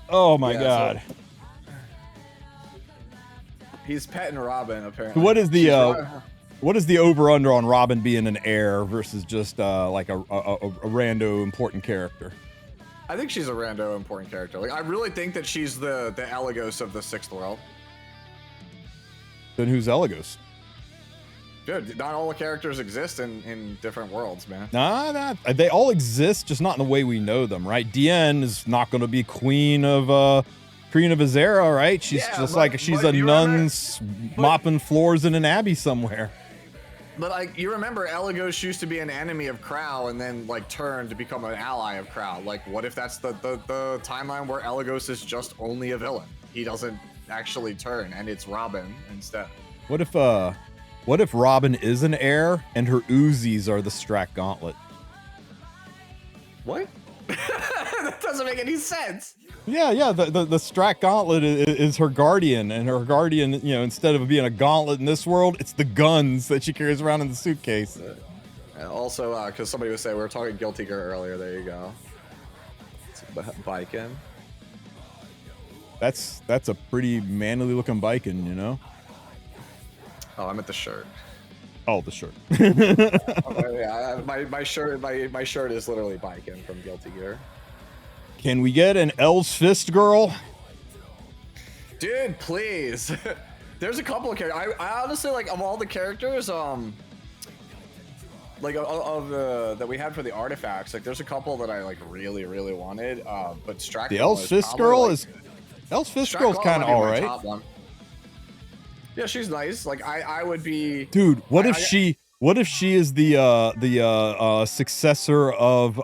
Oh my god. So he's petting Robin apparently. What is the over under on Robin being an heir versus just like a rando important character? I think she's a rando important character. Like I really think that she's the Elagos of the Sixth World. Then who's Elagos? Dude, not all the characters exist in different worlds, man. Nah, they all exist, just not in the way we know them, right? Diane is not going to be queen of Azera, right? She's she's a nun mopping floors in an abbey somewhere. But like you remember, Elagos used to be an enemy of Crow and then like turned to become an ally of Crow. Like, what if that's the timeline where Elagos is just only a villain? He doesn't actually turn, and it's Robin instead. What if Robin is an heir and her Uzis are the Strat Gauntlet? What? That doesn't make any sense. Yeah. The Strat Gauntlet is her guardian, and her guardian, instead of being a gauntlet in this world, it's the guns that she carries around in the suitcase. Also, because somebody was saying we were talking Guilty Gear earlier. There you go. It's Biken. That's a pretty manly looking Biken, you know. Oh, I meant the shirt. Oh, the shirt. Yeah, my shirt is literally Biken from Guilty Gear. Can we get an El's Fist girl? Dude, please. There's a couple of characters. I honestly like of all the characters, like of that we had for the artifacts. Like, there's a couple that I like really wanted. But Strat. The El's Fist girl is. El's Fist girl's kind of all right. Yeah, she's nice. Like I would be. Dude, what if she is the successor of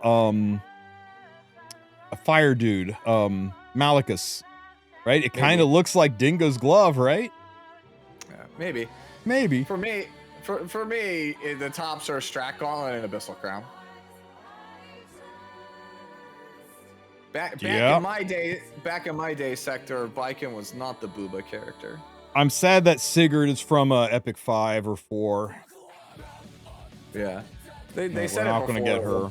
a fire dude, Malachus, right? It kind of looks like Dingo's glove, right? Yeah, maybe. For me, the tops are Strat Gauntlet and Abyssal Crown. Back in my day, Sector Biken was not the Booba character. I'm sad that Sigurd is from Epic 5 or 4. Yeah, they said we're not it before. Gonna get her.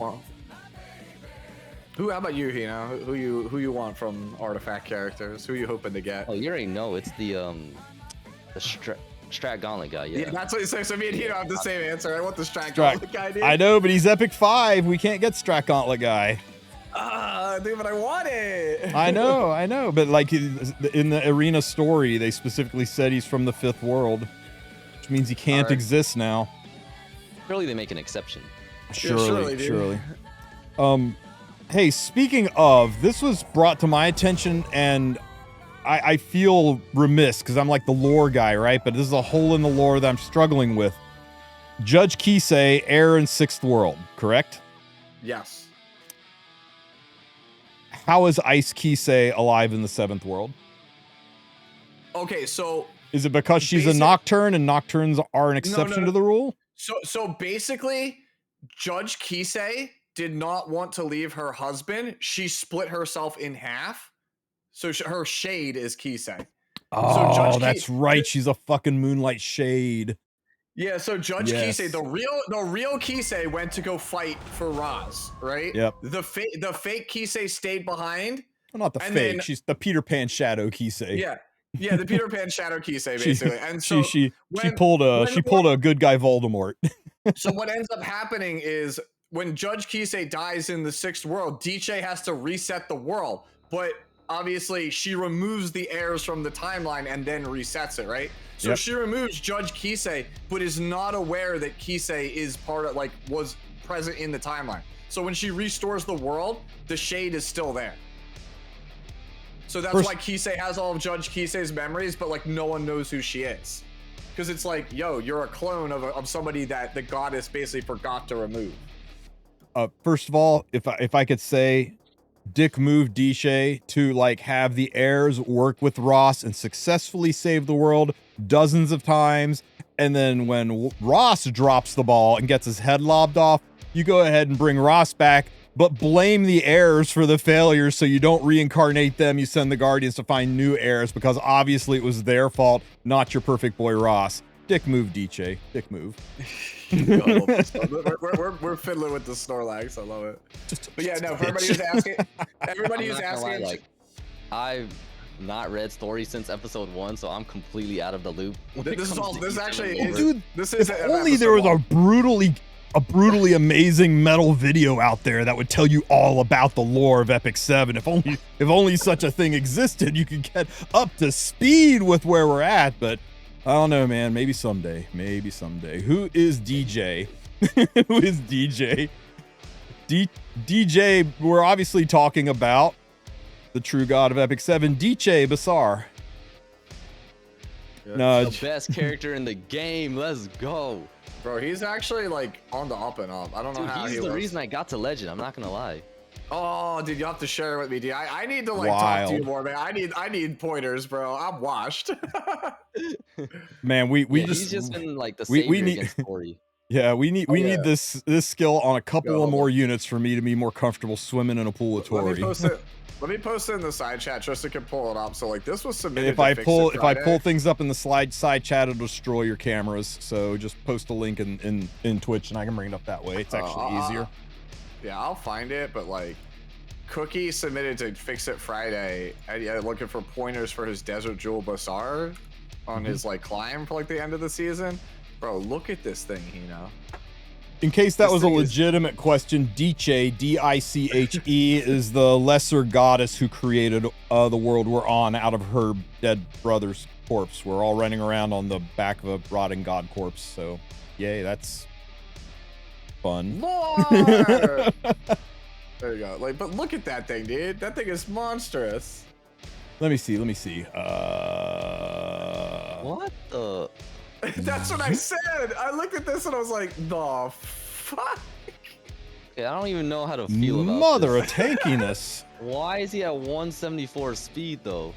How about you, Hino? Who you want from artifact characters? Who are you hoping to get? Oh, you already know it's the Strat Gauntlet guy. Yeah, that's what you say. So me and Hino have the same answer. I want the Strat Gauntlet guy, dude. I know, but he's Epic 5. We can't get Strat Gauntlet guy. Dude, but I want it. I know, but like in the arena story, they specifically said he's from the 5th world, which means he can't exist now. Surely they make an exception. Surely. Hey, speaking of, this was brought to my attention, and I feel remiss because I'm like the lore guy, right? But this is a hole in the lore that I'm struggling with. Judge Kise, heir in 6th world, correct? Yes. How is Ice Kise alive in the 7th world? Okay, so is it because she's a nocturne and nocturnes are an exception to the rule? So basically, Judge Kise did not want to leave her husband. She split herself in half. So her shade is Kise. Oh, that's right. She's a fucking moonlight shade. Yeah, so Judge Kise, the real Kise went to go fight for Roz, right? Yep. The fake Kise stayed behind. Well, not the fake. She's the Peter Pan shadow Kise. Yeah, the Peter Pan shadow Kise, basically. And so she pulled a good guy Voldemort. So what ends up happening is when Judge Kise dies in the 6th world, DJ has to reset the world, but obviously she removes the heirs from the timeline and then resets it, right? So she removes Judge Kise, but is not aware that Kise is was present in the timeline. So when she restores the world, the shade is still there. So that's why Kise has all of Judge Kise's memories, but like no one knows who she is. Because it's like, yo, you're a clone of somebody that the goddess basically forgot to remove. First of all, if I could say, Dick moved Dishay to like have the heirs work with Ross and successfully save the world dozens of times, and then when Ross drops the ball and gets his head lobbed off, you go ahead and bring Ross back, but blame the heirs for the failures so you don't reincarnate them. You send the Guardians to find new heirs because obviously it was their fault, not your perfect boy Ross. Dick move, DJ. Dick move. We're fiddling with the Snorlax. I love it. But yeah, no, for everybody who's asking, I've not read stories since episode 1, so I'm completely out of the loop. when it This is comes all. to This each actually of is. them. Dude, This is. if only there was a brutally amazing metal video out there that would tell you all about the lore of Epic 7. If only such a thing existed, you could get up to speed with where we're at. But I don't know, man. Maybe someday. Maybe someday. Who is DJ? Who is DJ? DJ, we're obviously talking about the true god of Epic 7, DJ Basar. The best character in the game. Let's go. Bro, he's actually like on the up and up. I don't know Dude, how he's he the was. reason I got to Legend. I'm not gonna lie. Oh, dude, you have to share it with me, dude. I need to like Wild. talk to you more, man. I need pointers, bro. I'm washed. Man, He's just been like the savior we need against Tori. yeah, we need yeah. this skill on a couple Go, of more hold on. units for me to be more comfortable swimming in a pool of Let me Tori. post it. Let me post it in the side chat. Tristen can pull it up. So like this was submitted. If to I Fix pull It Friday. things up in the side chat, it'll destroy your cameras. So just post a link in Twitch, and I can bring it up that way. It's actually easier. Yeah, I'll find it. But like, Cookie submitted to Fix It Friday, looking for pointers for his Desert Jewel Basar on his like climb for like the end of the season. Bro, look at this thing, you know. In case that This was a thing is- legitimate question, Diche, D-I-C-H-E, is the lesser goddess who created the world we're on out of her dead brother's corpse. We're all running around on the back of a rotting god corpse, so yay, that's fun. More! There you go. Like, but look at that thing, dude. That thing is monstrous. Let me see. What the? That's what I said. I looked at this and I was like, the fuck? Okay, I don't even know how to feel about Mother this. of tankiness. Why is he at 174 speed though?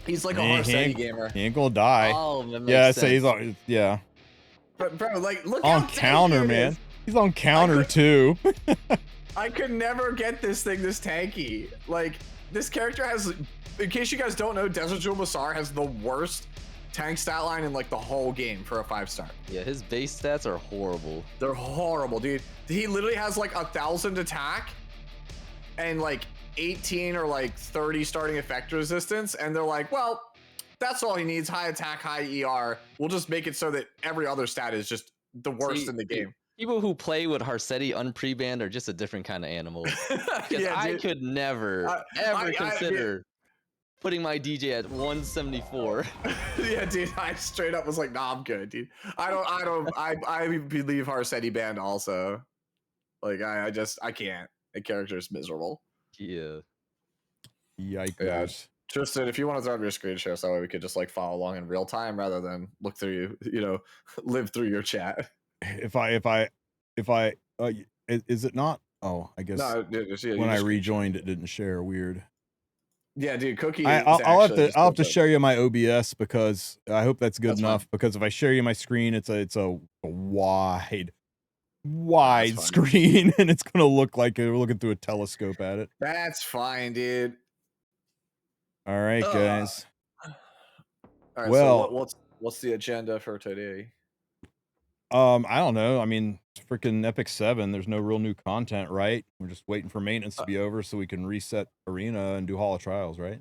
He's like a He Marseille ain't- gamer. He ain't gonna die. Oh, that makes Yeah, sense. say he's on. Yeah, But bro, like, look on how tanky counter, it man. is. He's on counter could- too. I could never get this thing this tanky. Like, this character has, in case you guys don't know, Desert Jewel Basar has the worst tank stat line in like the whole game for a 5-star. Yeah, his base stats are horrible. They're horrible, dude. He literally has like 1,000 attack and like 18 or like 30 starting effect resistance. And they're like, well, that's all he needs. High attack, high ER. We'll just make it so that every other stat is just the worst in the game. People who play with Harsetti unprebanned are just a different kind of animal. Because I dude. could never, ever consider putting my DJ at 174. Yeah, dude, I straight up was like, nah, I'm good, dude. I believe Harsetti banned also. Like, I can't. The character's miserable. Yeah. Yikers. Yeah. Tristan, if you want to throw up your screen share, so that way we could just like follow along in real time rather than look through live through your chat. If I is it not? Oh, I guess No, yeah, when I rejoined, it didn't share. Weird. Yeah, dude, Cookie. I'll have to share you my OBS because I hope that's good That's enough. fine. Because if I share you my screen, it's a wide fine. screen, and it's gonna look like we're looking through a telescope at it. That's fine, dude. All right, guys. All right, Well- so what's the agenda for today? I don't know. I mean, it's freaking Epic 7. There's no real new content, right? We're just waiting for maintenance to be over so we can reset Arena and do Hall of Trials, right?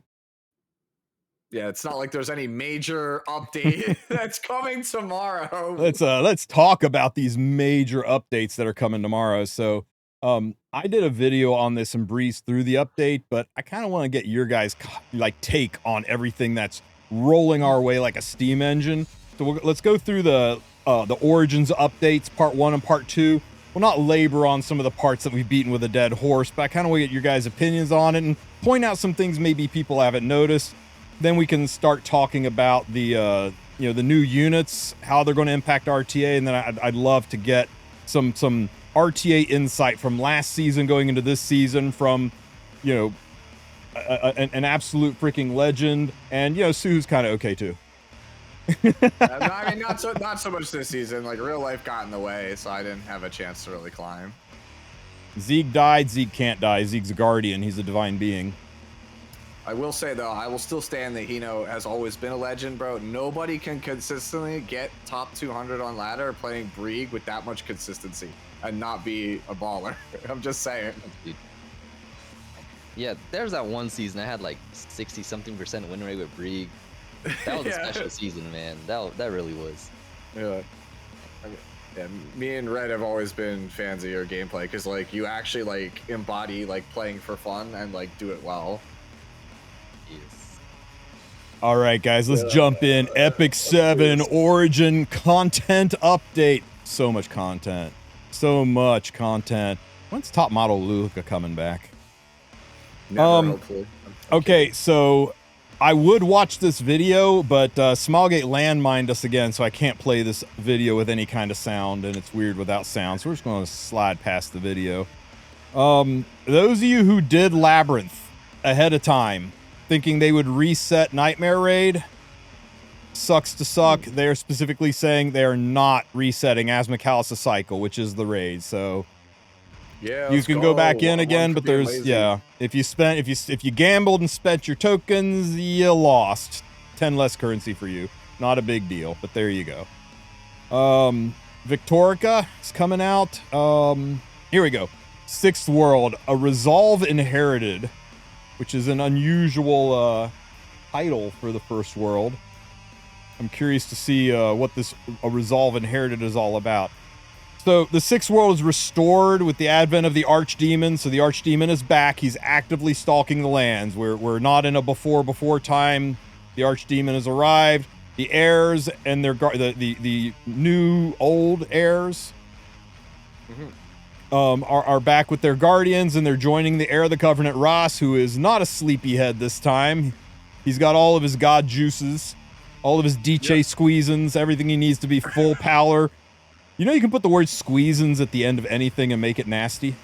Yeah, it's not like there's any major update that's coming tomorrow. Let's talk about these major updates that are coming tomorrow. So I did a video on this and breezed through the update, but I kind of want to get your guys like take on everything that's rolling our way like a steam engine. So let's go through the Origins updates, part 1 and part 2. We'll not labor on some of the parts that we've beaten with a dead horse, but I kind of want to get your guys' opinions on it and point out some things maybe people haven't noticed. Then we can start talking about the the new units, how they're going to impact RTA, and then I'd love to get some RTA insight from last season going into this season from an absolute freaking legend, and Sue's kind of okay too. I mean, not so much this season. Like, real life got in the way, so I didn't have a chance to really climb. Zeke died. Zeke can't die. Zeke's a guardian. He's a divine being. I will say, though, I will still stand that Hino has always been a legend, bro. Nobody can consistently get top 200 on ladder playing Brieg with that much consistency and not be a baller. I'm just saying. Yeah, there's that one season I had like 60-something% win rate with Brieg. That was a special season, man. That really was. Yeah. Yeah, me and Red have always been fans of your gameplay because like you actually like embody like playing for fun and like do it well. Yes. All right, guys, let's jump in. Epic 7 Origin content update. So much content. So much content. When's Top Model Luca coming back? Never, hopefully. Okay, so I would watch this video, but Smallgate landmined us again, so I can't play this video with any kind of sound, and it's weird without sound, so we're just going to slide past the video. Those of you who did Labyrinth ahead of time, thinking they would reset Nightmare Raid, sucks to suck. They're specifically saying they're not resetting Asmakalis Cycle, which is the raid, so... Yeah, you can go back in again, but there's if you gambled and spent your tokens, you lost 10 less currency for you. Not a big deal, but there you go. Victorica is coming out. Here we go. Sixth World, a Resolve Inherited, which is an unusual title for the first world. I'm curious to see what this a Resolve Inherited is all about. So the Sixth World is restored with the advent of the Archdemon. So the Archdemon is back. He's actively stalking the lands. We're not in a before time. The Archdemon has arrived. The heirs and their the new old heirs are back with their guardians, and they're joining the heir of the Covenant, Ross, who is not a sleepyhead this time. He's got all of his god juices, all of his DJ squeezins, everything he needs to be full power. You know you can put the word squeezins at the end of anything and make it nasty?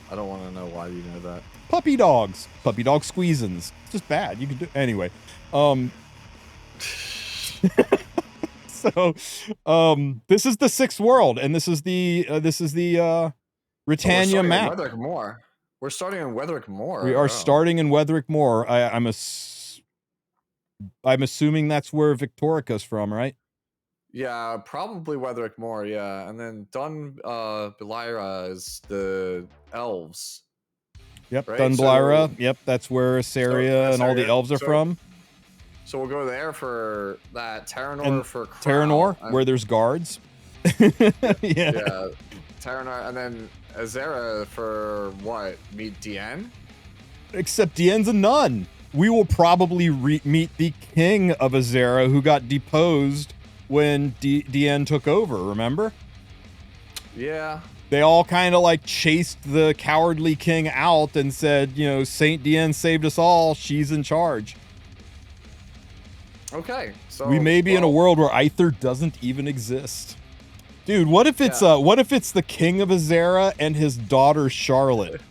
I don't want to know why you know that. Puppy dogs. Puppy dog squeezins. It's just bad. You can do... Anyway. So, this is the Sixth World, and this is the Britannia map. We're starting in Wetherick Moor. We are starting in Wetherick Moor. I'm assuming that's where Victorica's from, right? Yeah, probably Wetherick Moor, yeah. And then Dun Belira is the elves. Yep, right? Dun Belira. Yep, that's where Saria and all the elves are from. So we'll go there for that. Terranor and for Crow. Terranor, where there's guards. Yeah, Terranor, and then Azera for what? Meet Dien? Except Dien's a nun. We will probably meet the king of Azera, who got deposed when Dien took over, remember? Yeah. They all kind of like chased the cowardly king out and said, you know, Saint Dien saved us all. She's in charge. Okay. So we may be in a world where Aether doesn't even exist. Dude, what if it's the king of Azera and his daughter Charlotte?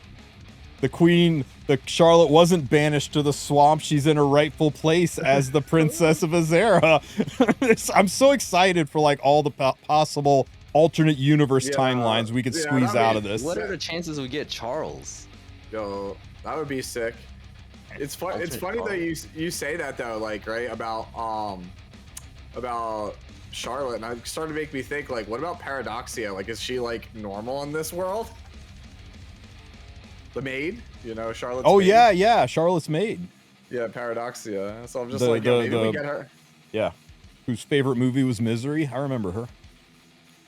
The Charlotte wasn't banished to the swamp. She's in her rightful place as the princess of Azera. I'm so excited for like all the possible alternate universe timelines we could squeeze out of this. What are the chances we get Charles? Yo, that would be sick. It's fun. It's funny that you say that though, like about Charlotte, and it started to make me think like, what about Paradoxia? Like, is she like normal in this world? The maid, you know, Charlotte's maid. Yeah, Charlotte's maid. Yeah, Paradoxia. So I'm just like, maybe we get her. Yeah, whose favorite movie was Misery. I remember her.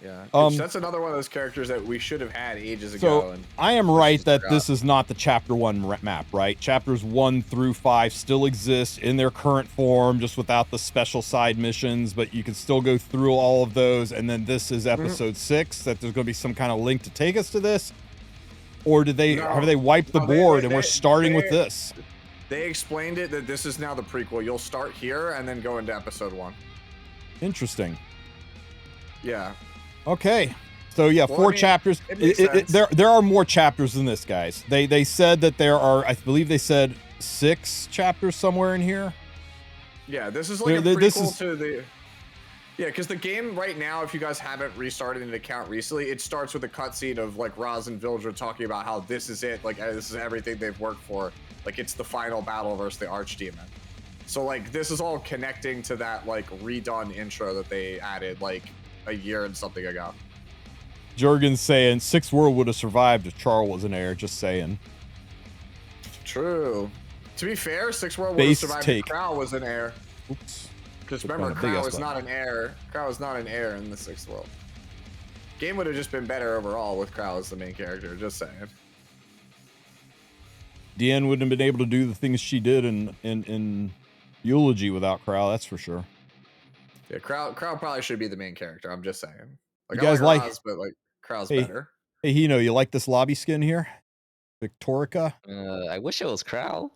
Yeah, that's another one of those characters that we should have had ages ago. So I am right that this is not the Chapter 1 map, right? Chapters 1 through 5 still exist in their current form, just without the special side missions, but you can still go through all of those, and then this is episode 6, that there's going to be some kind of link to take us to this? Or have they wiped the board and we're starting with this? They explained it that this is now the prequel. You'll start here and then go into episode 1. Interesting. Yeah. Okay. So yeah, 4 chapters. There are more chapters than this, guys. They said that there are, I believe they said 6 chapters somewhere in here. Yeah, this is like a prequel to the... Yeah, because the game right now, if you guys haven't restarted an account recently, it starts with a cutscene of like Roz and Villager talking about how this is it, like this is everything they've worked for, like it's the final battle versus the Archdemon. So like this is all connecting to that like redone intro that they added like a year and something ago. Jurgen's saying Sixth World would have survived if Charl was an heir. Just saying. True. To be fair, Sixth World would have Base survived take. if Crow was an heir. Oops. Because Click on remember, the big Crow ass is not an heir. Crow is not an heir in the Sixth World. Game would have just been better overall with Crow as the main character. Just saying. Deanne wouldn't have been able to do the things she did in Eulogy without Crow, that's for sure. Yeah, Crow probably should be the main character. I'm just saying. Like, You guys I like like- Roz, but like Crow's Hey. better. Hey, Hino, you like this lobby skin here? Victorica? I wish it was Crow.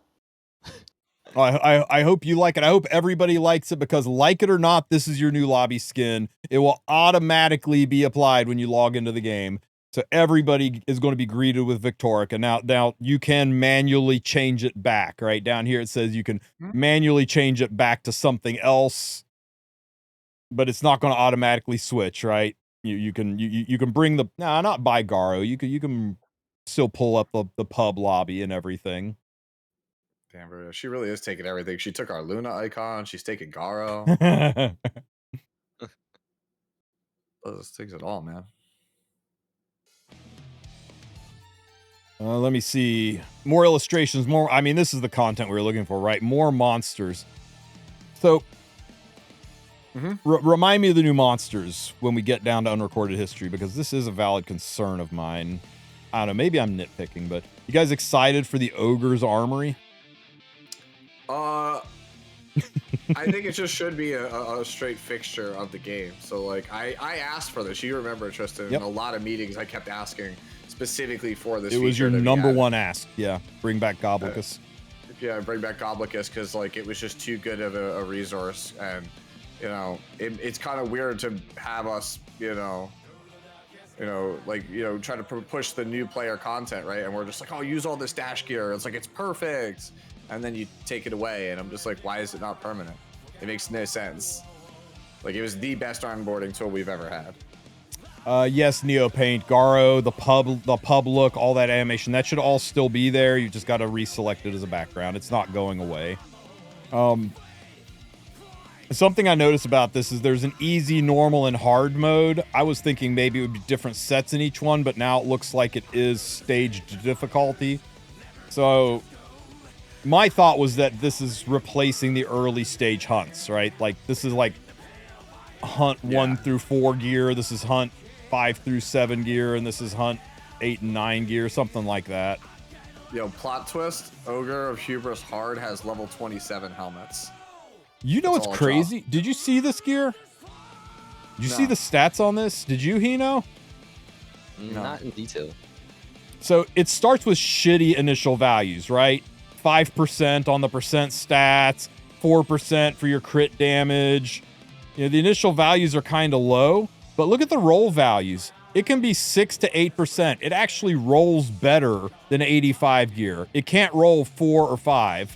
I hope you like it. I hope everybody likes it because, like it or not, this is your new lobby skin. It will automatically be applied when you log into the game. So everybody is going to be greeted with Victorica. Now you can manually change it back. Right down here it says you can manually change it back to something else, but it's not going to automatically switch. Right? You can bring the not buy Garo. You can still pull up the pub lobby and everything. Damn, bro, she really is taking everything. She took our Luna icon. She's taking Garo. Those things at all, man. Let me see. More illustrations, more. I mean, this is the content we were looking for, right? More monsters. So, remind me of the new monsters when we get down to unrecorded history, because this is a valid concern of mine. I don't know. Maybe I'm nitpicking, but you guys excited for the Ogre's Armory? I think it just should be a straight fixture of the game. So, like, I asked for this. You remember, Tristen, in a lot of meetings I kept asking specifically for this. It was your number one ask. Yeah, bring back Goblicus. Yeah, bring back Goblicus, because like it was just too good of a resource, and you know it's kind of weird to have us try to push the new player content, right? And we're just like, oh, use all this dash gear. It's like it's perfect, and then you take it away, and I'm just like, why is it not permanent? It makes no sense. Like, it was the best onboarding tool we've ever had. Yes, Neopaint, Garo, the pub look, all that animation, that should all still be there. You just got to reselect it as a background. It's not going away. Something I noticed about this is there's an easy, normal, and hard mode. I was thinking maybe it would be different sets in each one, but now it looks like it is staged difficulty. So my thought was that this is replacing the early stage hunts, right? Like, this is like hunt 1 through 4 gear. This is hunt 5 through 7 gear, and this is hunt 8 and 9 gear, something like that. Yo, plot twist, Ogre of Hubris Hard has level 27 helmets. You know what's crazy? Did you see this gear? Did you see the stats on this? Did you, Hino? Not in detail. So it starts with shitty initial values, right? 5% on the percent stats, 4% for your crit damage. You know, the initial values are kind of low, but look at the roll values. It can be 6 to 8%. It actually rolls better than 85 gear. It can't roll 4 or 5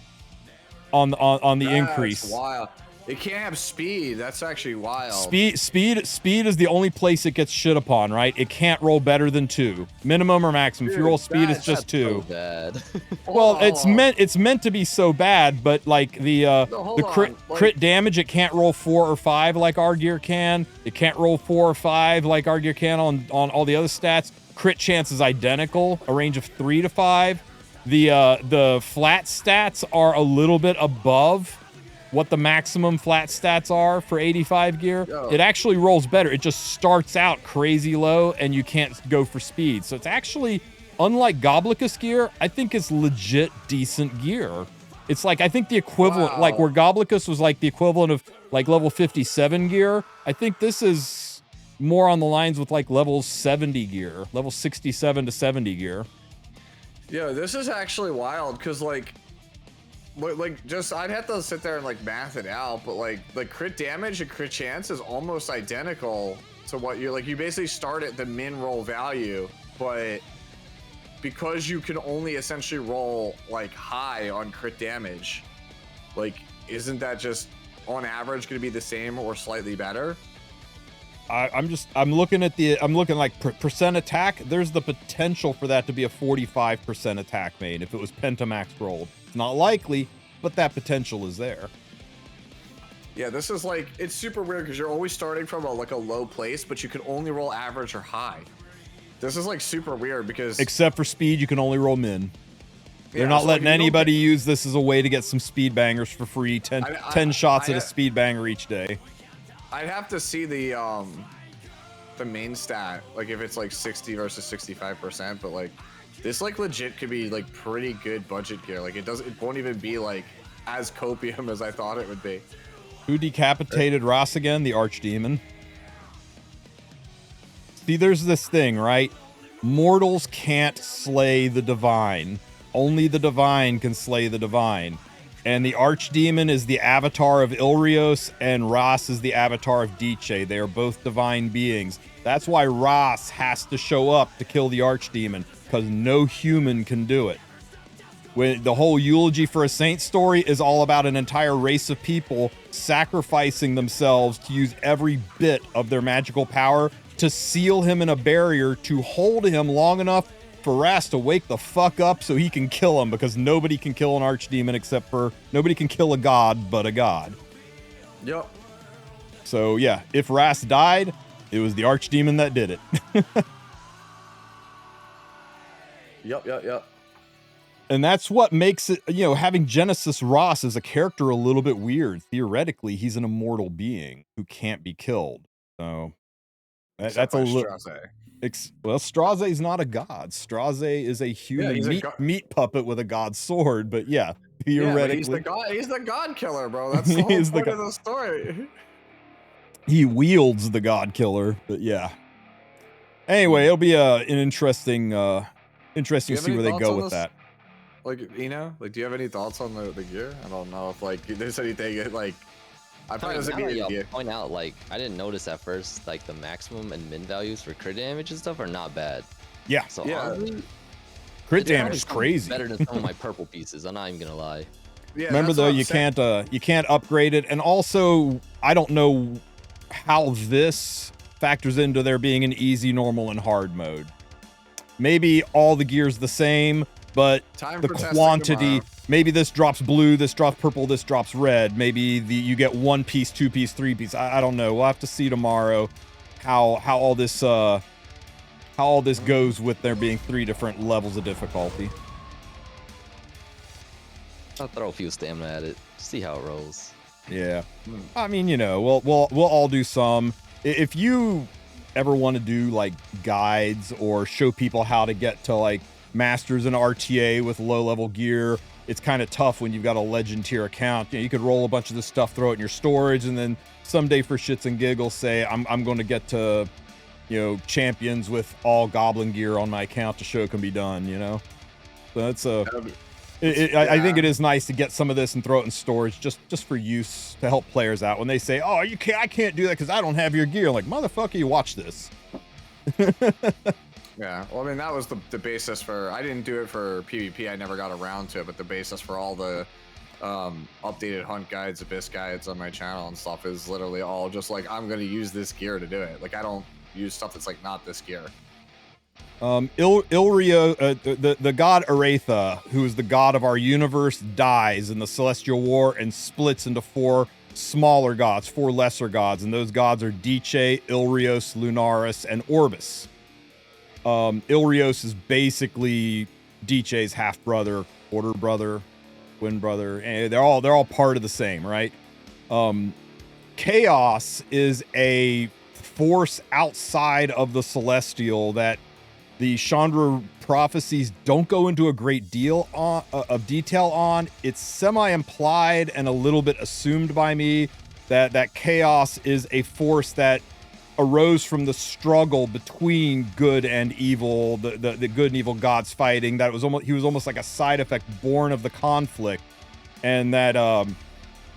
on the increase. That's wild. It can't have speed. That's actually wild. Speed is the only place it gets shit upon, right? It can't roll better than 2. Minimum or maximum. Dude, if you roll speed, it's just 2. So bad. Well, it's meant to be so bad, but like the crit damage, it can't roll 4 or 5 like our gear can. It can't roll 4 or 5 like our gear can on all the other stats. Crit chance is identical, a range of 3 to 5. The flat stats are a little bit above what the maximum flat stats are for 85 gear. It actually rolls better. It just starts out crazy low and you can't go for speed. So it's actually, unlike Goblicus gear, I think it's legit decent gear. It's like, I think the equivalent, like where Goblicus was like the equivalent of like level 57 gear, I think this is more on the lines with like level 70 gear, level 67 to 70 gear. Yeah, this is actually wild, because like just I'd have to sit there and like math it out, but like the crit damage and crit chance is almost identical to what you basically start at the min roll value, but because you can only essentially roll like high on crit damage, like isn't that just on average going to be the same or slightly better? I'm looking like percent attack. There's the potential for that to be a 45% attack main if it was Pentamax rolled. It's not likely, but that potential is there. Yeah, this is like, it's super weird because you're always starting from a low place, but you can only roll average or high. This is like super weird because except for speed, you can only roll min. They're not letting anybody use this as a way to get some speed bangers for free. 10 shots at a speed banger each day. I'd have to see the main stat, like if it's like 60 versus 65%, but like this like legit could be like pretty good budget gear. Like it won't even be like as copium as I thought it would be. Who decapitated Ross again? The Archdemon. See, there's this thing, right? Mortals can't slay the divine. Only the divine can slay the divine. And the Archdemon is the avatar of Ilrios, and Ross is the avatar of Diche. They are both divine beings. That's why Ross has to show up to kill the Archdemon, because no human can do it. When the whole Eulogy for a Saint story is all about an entire race of people sacrificing themselves to use every bit of their magical power to seal him in a barrier to hold him long enough for Ras to wake the fuck up so he can kill him, because nobody can kill an Archdemon except for nobody can kill a god but a god. Yep. So yeah, if Ras died, it was the Archdemon that did it. Yep. And that's what makes it, you know, having Genesis Ross as a character a little bit weird. Theoretically, he's an immortal being who can't be killed. So that's a little. Well, Straze is not a god. Straze is a human meat puppet with a god sword. But yeah, theoretically, he's the god killer, bro. That's the whole point of the story. He wields the god killer. But yeah. Anyway, it'll be an interesting to see where they go with that. Like, you know, like, do you have any thoughts on the gear? I don't know if like there's anything like. I probably doesn't get point out, like, I didn't notice at first, like, the maximum and min values for crit damage and stuff are not bad. Yeah. So honestly, crit damage is crazy. Better than some of my purple pieces. I'm not even gonna lie. Yeah, remember though, you can't upgrade it, and also I don't know how this factors into there being an easy, normal, and hard mode. Maybe all the gear's the same, but the quantity, maybe this drops blue, this drops purple, this drops red. Maybe you get 1 piece, 2 piece, 3 piece. I don't know. We'll have to see tomorrow how all this goes with there being 3 different levels of difficulty. I'll throw a few stamina at it, see how it rolls. Yeah, I mean, you know, we'll all do some. If you ever want to do like guides or show people how to get to like masters in RTA with low level gear, it's kind of tough when you've got a legend tier account. You know, you could roll a bunch of this stuff, throw it in your storage, and then someday for shits and giggles say I'm going to get to, you know, champions with all goblin gear on my account to show it can be done, you know. So that's I think it is nice to get some of this and throw it in storage just for use to help players out when they say, oh, I can't do that because I don't have your gear. I'm like, motherfucker, you watch this. Yeah, well, I mean, that was the basis for, I didn't do it for PvP, I never got around to it, but the basis for all the updated hunt guides, abyss guides on my channel and stuff is literally all just like, I'm going to use this gear to do it. Like, I don't use stuff that's like not this gear. Ilrio, the god Aretha, who is the god of our universe, dies in the Celestial War and splits into 4 smaller gods, 4 lesser gods, and those gods are Diche, Ilrios, Lunaris, and Orbis. Ilrios is basically Diche's half brother, quarter brother, twin brother, and they're all part of the same, right? Chaos is a force outside of the Celestial that the Chandra prophecies don't go into a great deal of detail on. It's semi-implied and a little bit assumed by me that chaos is a force that arose from the struggle between good and evil, the good and evil gods fighting. That he was almost like a side effect born of the conflict, and that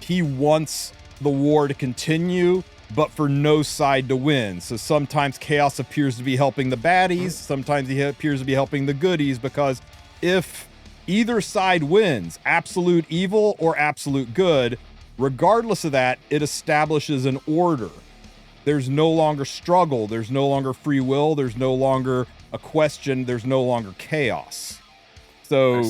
he wants the war to continue, but for no side to win. So sometimes chaos appears to be helping the baddies, sometimes he appears to be helping the goodies, because if either side wins, absolute evil or absolute good, regardless of that, it establishes an order. There's no longer struggle, there's no longer free will, there's no longer a question, there's no longer chaos. So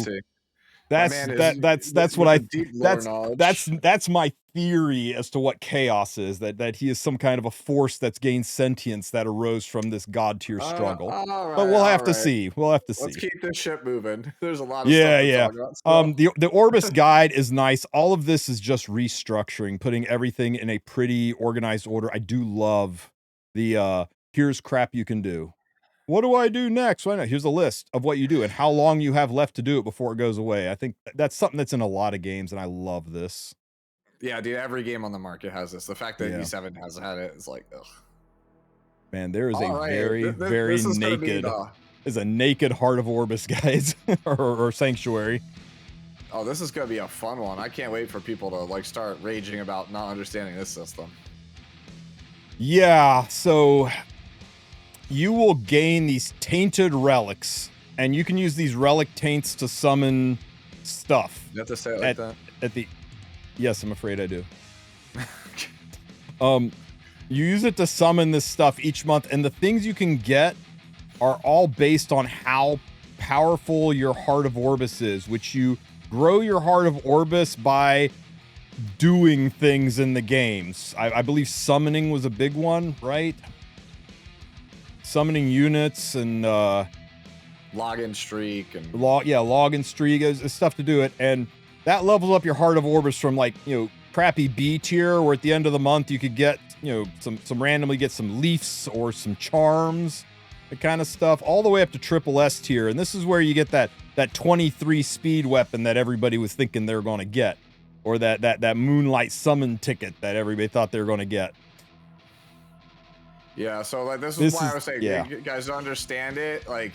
That's man is that's what with I the deep lore knowledge. that's my theory as to what chaos is, that he is some kind of a force that's gained sentience that arose from this god tier struggle. But we'll have to all right. see. We'll have to Let's see. keep this ship moving. There's a lot of Yeah, stuff to yeah. talk about still. The Orbis guide is nice. All of this is just restructuring, putting everything in a pretty organized order. I do love the here's crap you can do. What do I do next? Why not? Here's a list of what you do and how long you have left to do it before it goes away. I think that's something that's in a lot of games, and I love this. Yeah, dude, every game on the market has this. The fact that Yeah. E7 has had it is like, ugh. Man, there is All a right, very, very this is gonna be naked, the. is a naked Heart of Orbis, guys, or Sanctuary. Oh, this is gonna be a fun one. I can't wait for people to like start raging about not understanding this system. Yeah, so you will gain these tainted relics, and you can use these relic taints to summon stuff. You have to say it like that. At the yes, I'm afraid I do. You use it to summon this stuff each month, and the things you can get are all based on how powerful your Heart of Orbis is, which you grow your Heart of Orbis by doing things in the games. I believe summoning was a big one, right? Summoning units and Login streak and login streak is stuff to do it, and that levels up your Heart of Orbis from, like, you know, crappy B tier, where at the end of the month you could get, you know, some randomly get some leafs or some charms, the kind of stuff, all the way up to triple S tier. And this is where you get that 23 speed weapon that everybody was thinking they were going to get, or that Moonlight Summon ticket that everybody thought they were going to get. yeah. So like this is why I was saying, yeah. you guys don't understand it. Like,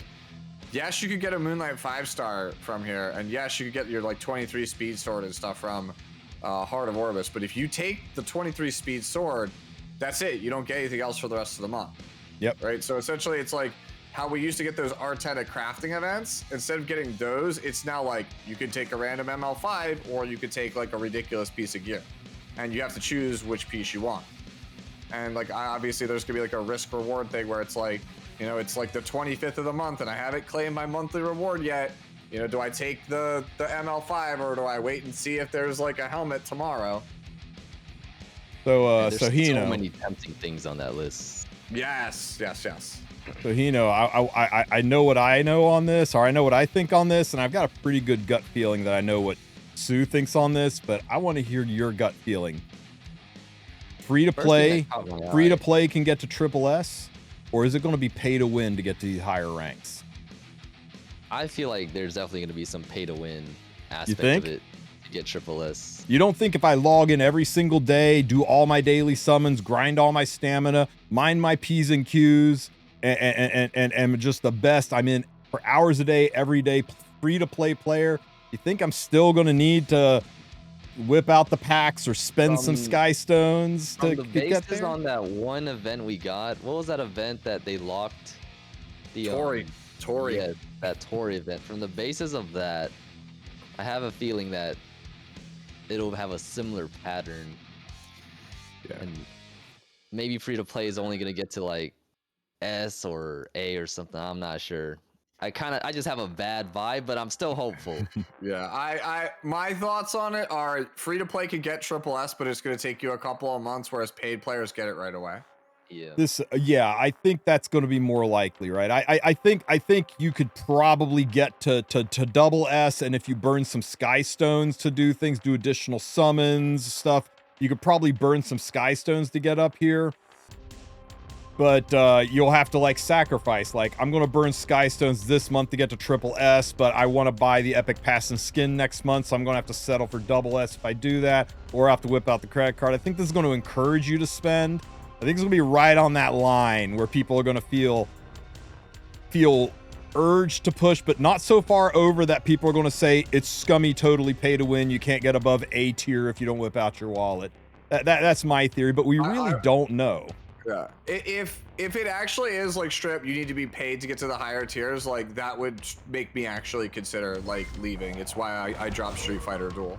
yes, you could get a Moonlight 5-star from here, and yes, you could get your like 23 speed sword and stuff from Heart of Orbis. But if you take the 23 speed sword, that's it. You don't get anything else for the rest of the month. Yep. Right. So essentially, it's like how we used to get those Arteta crafting events. Instead of getting those, it's now like you could take a random ML5, or you could take like a ridiculous piece of gear, and you have to choose which piece you want. And like obviously, there's gonna be like a risk reward thing where it's like, you know, it's like the 25th of the month, and I haven't claimed my monthly reward yet. You know, do I take the ML5, or do I wait and see if there's like a helmet tomorrow? So there's so so many tempting things on that list. Yes. So I know what I know on this, or I know what I think on this, and I've got a pretty good gut feeling that I know what Sue thinks on this, but I want to hear your gut feeling. Free to play can get to triple S, or is it going to be pay to win to get to these higher ranks? I feel like there's definitely going to be some pay to win aspect think? of it to get triple S. You don't think if I log in every single day, do all my daily summons, grind all my stamina, mind my P's and Q's, and just the best, I'm in for hours a day, every day, free to play player, you think I'm still going to need to whip out the packs or spend some sky stones to the get basis there? on that one event we got? What was that event that they locked? The Tory. Yeah, that Tory event. From the basis of that, I have a feeling that it'll have a similar pattern. Yeah. And maybe free to play is only gonna get to like S or A or something. I'm not sure. I just have a bad vibe, but I'm still hopeful. Yeah, my thoughts on it are free to play can get triple S, but it's going to take you a couple of months, whereas paid players get it right away. Yeah. I think that's going to be more likely, right? I think you could probably get to double S, and if you burn some sky stones to do things, do additional summons, stuff, you could probably burn some sky stones to get up here. But you'll have to like sacrifice. Like, I'm going to burn sky stones this month to get to triple S, but I want to buy the epic pass and skin next month, so I'm going to have to settle for double S if I do that, or I have to whip out the credit card. I think this is going to encourage you to spend. I think it's going to be right on that line where people are going to feel urged to push, but not so far over that people are going to say it's scummy, totally pay to win. You can't get above A tier if you don't whip out your wallet. That's my theory, but we really don't know. Yeah, if it actually is like strip, you need to be paid to get to the higher tiers. Like that would make me actually consider like leaving. It's why I dropped Street Fighter Duel.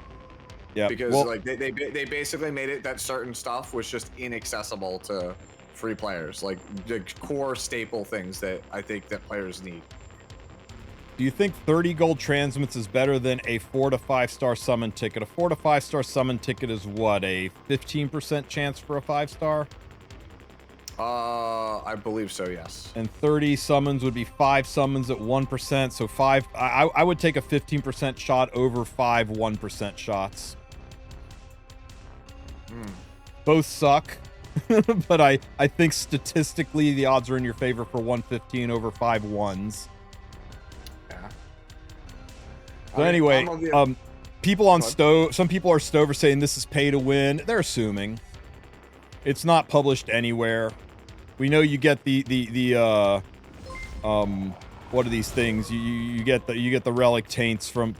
Yeah, because like they basically made it that certain stuff was just inaccessible to free players, like the core staple things that I think that players need. Do you think 30 gold transmits is better than a 4 to 5 star summon ticket? A 4 to 5 star summon ticket is what, a 15% chance for a 5 star? I believe so, yes. And 30 summons would be 5 summons at 1%. So 5, I would take a 15% shot over 5 1% shots. Both suck, but I think statistically the odds are in your favor for 115 over 5 1s. Yeah. So anyway, people on Stove, some people are Stover saying this is pay to win. They're assuming. It's not published anywhere. We know you get what are these things? You get the relic taints from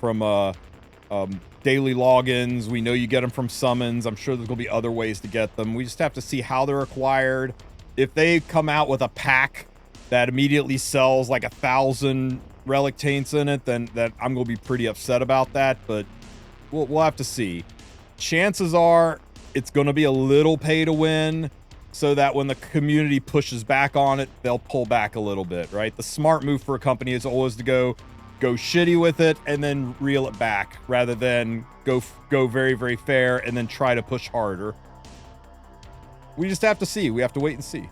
daily logins. We know you get them from summons. I'm sure there's gonna be other ways to get them. We just have to see how they're acquired. If they come out with a pack that immediately sells like 1,000 relic taints in it, then I'm gonna be pretty upset about that. But we'll have to see. Chances are it's gonna be a little pay to win, so that when the community pushes back on it, they'll pull back a little bit, right? The smart move for a company is always to go shitty with it and then reel it back, rather than go very, very fair and then try to push harder. We just have to see. We have to wait and see.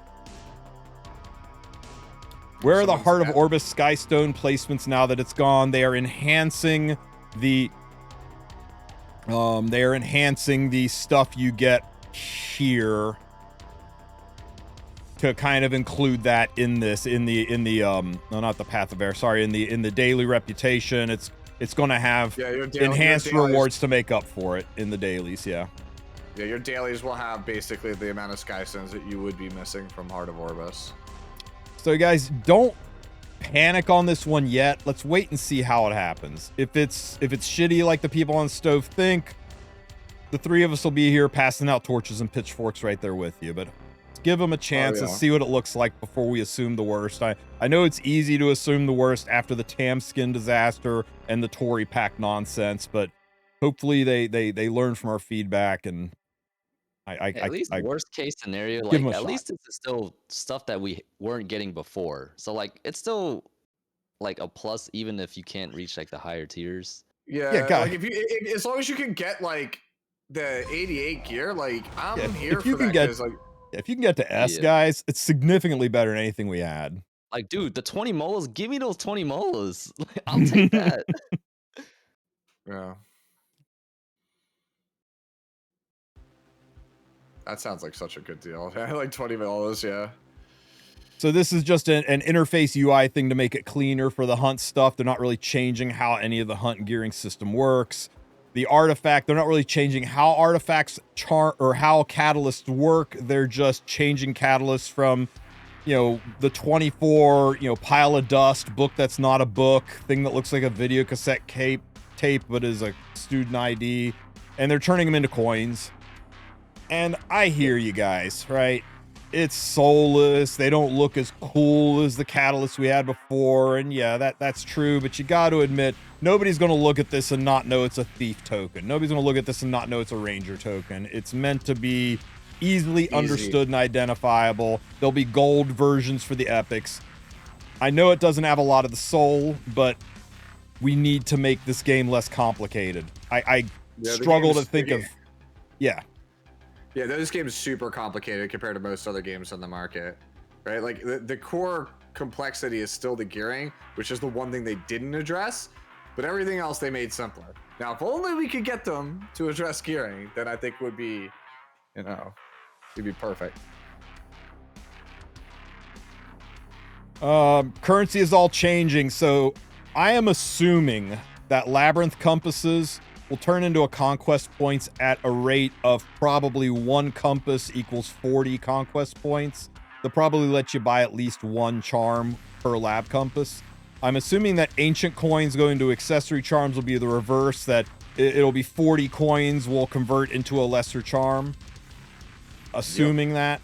Where are the Heart of Orbis Skystone placements now that it's gone? They are enhancing the stuff you get here to kind of include that in this, no, not the Path of Air, sorry, in the daily reputation. It's going to have enhanced rewards to make up for it in the dailies. Yeah, your dailies will have basically the amount of Skystones that you would be missing from Heart of Orbis. So guys, don't panic on this one yet. Let's wait and see how it happens. If it's shitty like the people on Stove think, the three of us will be here passing out torches and pitchforks right there with you. But give them a chance and see what it looks like before we assume the worst. I know it's easy to assume the worst after the Tam skin disaster and the Tory pack nonsense, but hopefully they learn from our feedback. And at least worst case scenario, like at least it's still stuff that we weren't getting before. So like it's still like a plus even if you can't reach like the higher tiers. Yeah, like if as long as you can get like the 88 gear, like I'm here for that. If you can get to S, guys, it's significantly better than anything we had. Like, dude, the 20 molas, give me those 20 molas. I'll take that. Yeah. That sounds like such a good deal. I like 20 molas, yeah. So this is just an interface UI thing to make it cleaner for the hunt stuff. They're not really changing how any of the hunt gearing system works. The artifact, they're not really changing how artifacts or how catalysts work. They're just changing catalysts from, the 24, pile of dust, book that's not a book, thing that looks like a video cassette tape but is a student ID, and they're turning them into coins. And I hear you guys, right? It's soulless. They don't look as cool as the catalysts we had before. And yeah, that's true. But you got to admit, nobody's going to look at this and not know it's a thief token. Nobody's going to look at this and not know it's a ranger token. It's meant to be easily understood and identifiable. There'll be gold versions for the epics. I know it doesn't have a lot of the soul, but we need to make this game less complicated. I struggle to think of... Yeah. Yeah, this game is super complicated compared to most other games on the market, right? Like the core complexity is still the gearing, which is the one thing they didn't address, but everything else they made simpler. Now, if only we could get them to address gearing, then I think would be, it'd be perfect. Currency is all changing, so I am assuming that Labyrinth compasses will turn into a conquest points at a rate of probably 1 compass equals 40 conquest points. They'll probably let you buy at least 1 charm per lab compass. I'm assuming that ancient coins going to accessory charms will be the reverse, that it'll be 40 coins will convert into a lesser charm. Assuming that.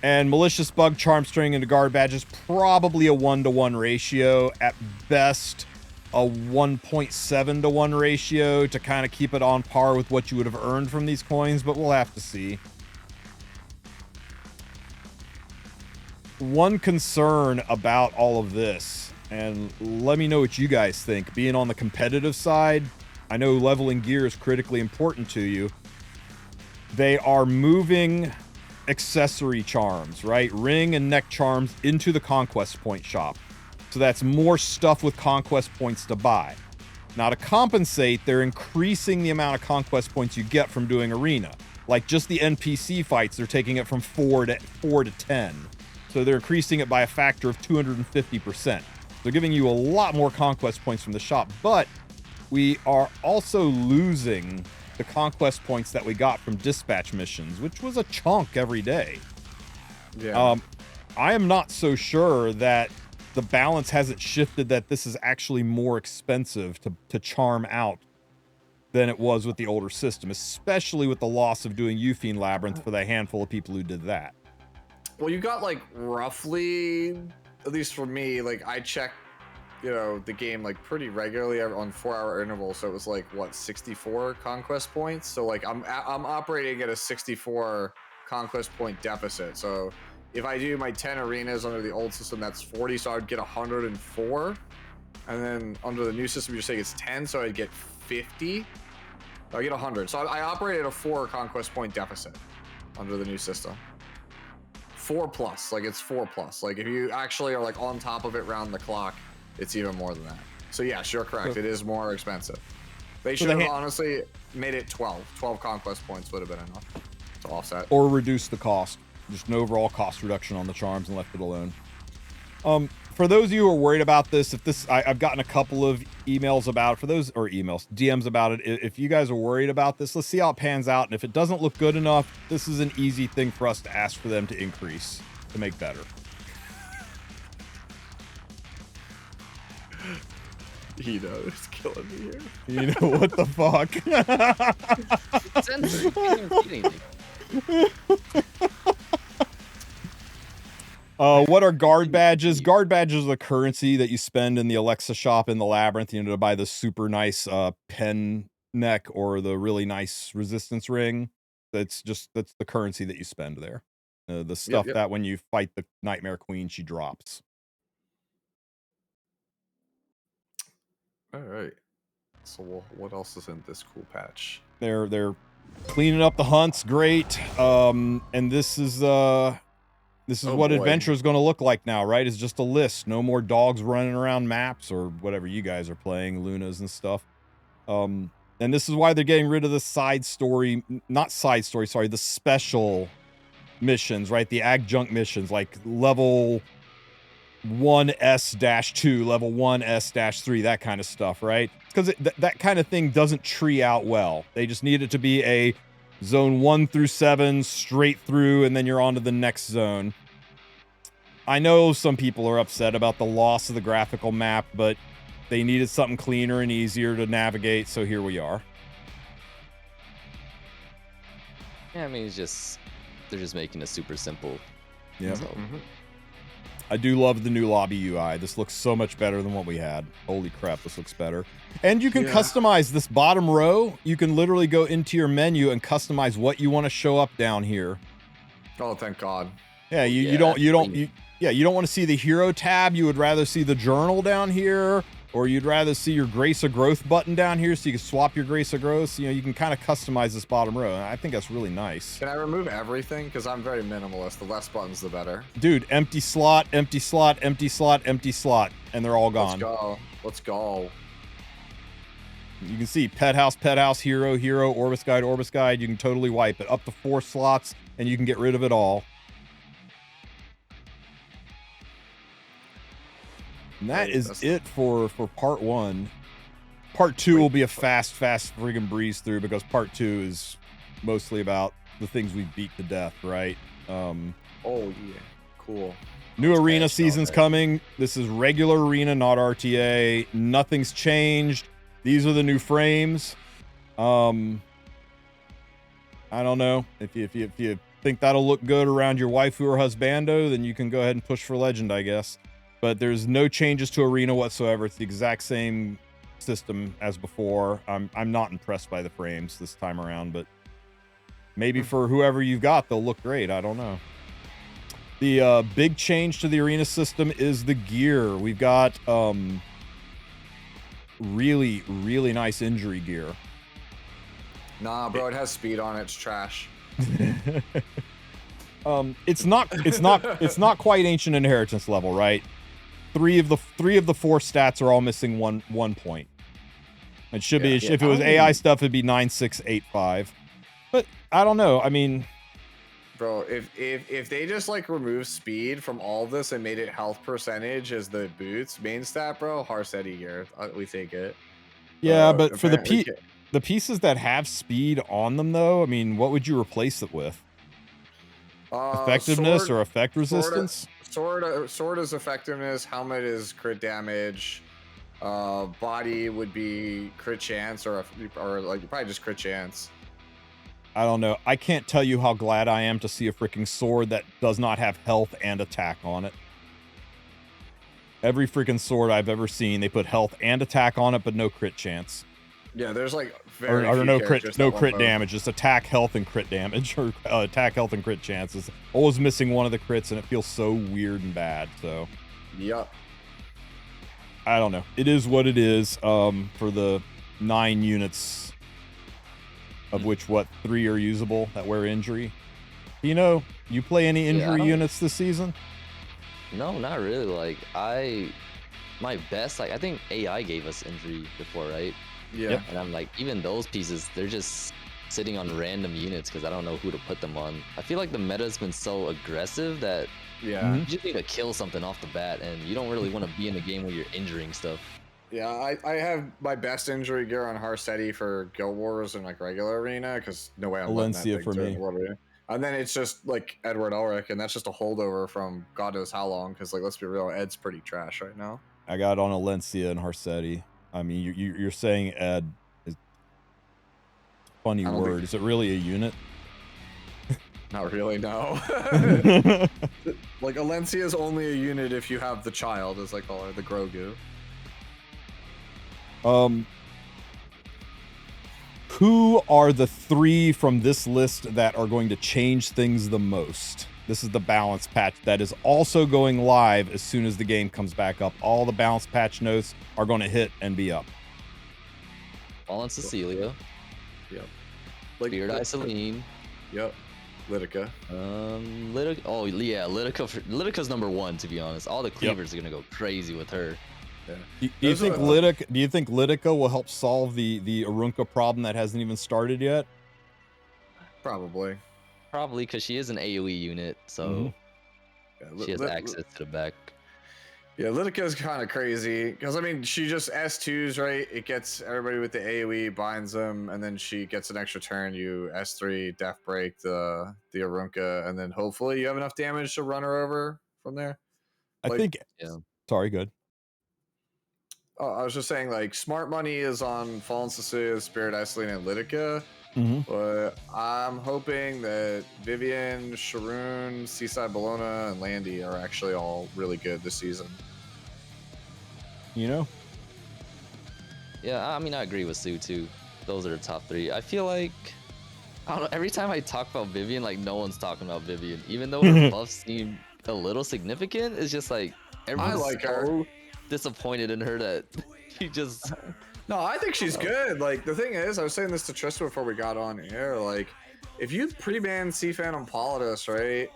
And malicious bug charm string into guard badges, probably a 1-to-1 ratio. At best, a 1.7 to 1 ratio to kind of keep it on par with what you would have earned from these coins, but we'll have to see. One concern about all of this And let me know what you guys think. Being on the competitive side, I know leveling gear is critically important to you. They are moving accessory charms, right? Ring and neck charms into the Conquest Point shop. So that's more stuff with Conquest Points to buy. Now, to compensate, they're increasing the amount of Conquest Points you get from doing Arena. Like just the NPC fights, they're taking it from 4 to 10. So they're increasing it by a factor of 250%. They're giving you a lot more Conquest Points from the shop, but we are also losing the Conquest Points that we got from dispatch missions, which was a chunk every day. Yeah. I am not so sure that the balance hasn't shifted, that this is actually more expensive to charm out than it was with the older system, especially with the loss of doing Euphine Labyrinth for the handful of people who did that. Well, you got like roughly, at least for me, like I check, you know, the game like pretty regularly on 4-hour intervals. So it was like what, 64 conquest points. So like I'm operating at a 64 conquest point deficit. So if I do my 10 arenas under the old system, that's 40. So I'd get 104. And then under the new system, you're saying it's 10. So I'd get 50. I get 100. So I operate at a 4 conquest point deficit under the new system. 4+, like it's 4+. Like if you actually are like on top of it round the clock, it's even more than that. So yes, you're correct. It is more expensive. They should have honestly made it 12. 12 conquest points would have been enough to offset. Or reduce the cost. Just an overall cost reduction on the charms and left it alone. For those of you who are worried about this, if this, I've gotten a couple of emails about, DMs about it. If you guys are worried about this, let's see how it pans out. And if it doesn't look good enough, this is an easy thing for us to ask for them to increase, to make better. You know, it's killing me here. You know, what the fuck? Censor, you can't even see anything. What are guard badges? Guard badges are the currency that you spend in the Alexa shop in the Labyrinth, you know, to buy the super nice pen neck or the really nice resistance ring. That's the currency that you spend there. The stuff that when you fight the Nightmare Queen, she drops. All right. So what else is in this cool patch? They're cleaning up the hunts, great. And this is what adventure is going to look like now, right? It's just a list. No more dogs running around maps or whatever you guys are playing, Lunas and stuff. And this is why they're getting rid of the the special missions, right? The adjunct missions, like level 1S-2, level 1S-3, that kind of stuff, right? Because that kind of thing doesn't tree out well. They just need it to be a zone 1 through 7 straight through, and then you're on to the next zone. I know some people are upset about the loss of the graphical map, but they needed something cleaner and easier to navigate, so here we are. Yeah, I mean, they're just making it super simple. Yeah. So. I do love the new lobby UI. This looks so much better than what we had. Holy crap, this looks better. And you can customize this bottom row. You can literally go into your menu and customize what you want to show up down here. Oh, thank God. Yeah, you don't want to see the hero tab. You would rather see the journal down here, or you'd rather see your Grace of Growth button down here so you can swap your Grace of Growth. You know, you can kind of customize this bottom row. And I think that's really nice. Can I remove everything? Because I'm very minimalist. The less buttons, the better. Dude, empty slot, empty slot, empty slot, empty slot, and they're all gone. Let's go. Let's go. You can see pet house, hero, Orbis guide. You can totally wipe it. Up to 4 slots, and you can get rid of it all. And that is it for part 1. Part 2 will be a fast friggin' breeze through, because part 2 is mostly about the things we beat to death, right? Oh yeah, cool. New arena season's coming. This is regular arena, not RTA. Nothing's changed. These are the new frames. I don't know. If you think that'll look good around your waifu or husbando, then you can go ahead and push for legend, I guess. But there's no changes to arena whatsoever. It's the exact same system as before. I'm not impressed by the frames this time around, but maybe for whoever you've got, they'll look great. I don't know. The big change to the arena system is the gear. We've got really, really nice injury gear. Nah, bro, it has speed on it. It's trash. It's not quite Ancient Inheritance level, right? Three of the 4 stats are all missing one point. It should be if it was AI stuff, it'd be 9, 6, 8, 5. But I don't know. I mean, bro, if they just like remove speed from all of this and made it health percentage as the boots main stat, bro, Harsetti gear, we take it. Yeah, but for the pieces that have speed on them, though, I mean, what would you replace it with? Effectiveness sword, or effect resistance? Sword is effectiveness. Helmet is crit damage. Body would be crit chance or like probably just crit chance. I don't know. I can't tell you how glad I am to see a freaking sword that does not have health and attack on it. Every freaking sword I've ever seen, they put health and attack on it, but no crit chance. Yeah, there's like or no crit damage. Just attack, health, and crit damage, or attack, health, and crit chances. Always missing one of the crits, and it feels so weird and bad. So, yep. I don't know. It is what it is. For the 9 units, of which 3 are usable that wear injury. You play any injury units this season? No, not really. Like my best, like I think AI gave us injury before, right? Yeah. Yep. And I'm like, even those pieces, they're just sitting on random units because I don't know who to put them on. I feel like the meta's been so aggressive that you just need to kill something off the bat, and you don't really want to be in a game where you're injuring stuff. Yeah, I have my best injury gear on Harsetti for Guild Wars and like regular arena because no way I'm letting that thing for me. And then it's just like Edward Ulrich, and that's just a holdover from God knows how long. Because like, let's be real, Ed's pretty trash right now. I got on Alencia and Harsetti. I mean, you're saying Ed is a funny word. Is it really a unit? Not really, no. Like Alencia is only a unit if you have the child, as I call her, the Grogu. Who are the 3 from this list that are going to change things the most? This is the balance patch that is also going live as soon as the game comes back up. All the balance patch notes are going to hit and be up. Fallen Cecilia. Yep. Like Beard Eye Celine. Yep. Litica. Litica. Oh yeah, Litica's number 1, to be honest. All the cleavers are gonna go crazy with her. Yeah. Do you think Litica will help solve the Arunca problem that hasn't even started yet? Probably because she is an AoE unit, so she has access to the back. Yeah, Litica is kind of crazy because I mean she just S2s, right? It gets everybody with the AoE, binds them, and then she gets an extra turn. You S3 Death Break the Arunca, and then hopefully you have enough damage to run her over from there. I think. Sorry, good. Oh, I was just saying, like, Smart Money is on Fallen Cecilia, Spirit Iceland, and Litica. But I'm hoping that Vivian, Sharoon, Seaside Bologna, and Landy are actually all really good this season. Yeah, I mean, I agree with Sue, too. Those are the top 3. I feel like, I don't know, every time I talk about Vivian, like, no one's talking about Vivian. Even though her buffs seem a little significant, it's just like, everyone's I like her. Disappointed in her that she just... No, I think she's good. Like, the thing is, I was saying this to Tristen before we got on air, like, if you pre-ban C-Phantom Politis, right,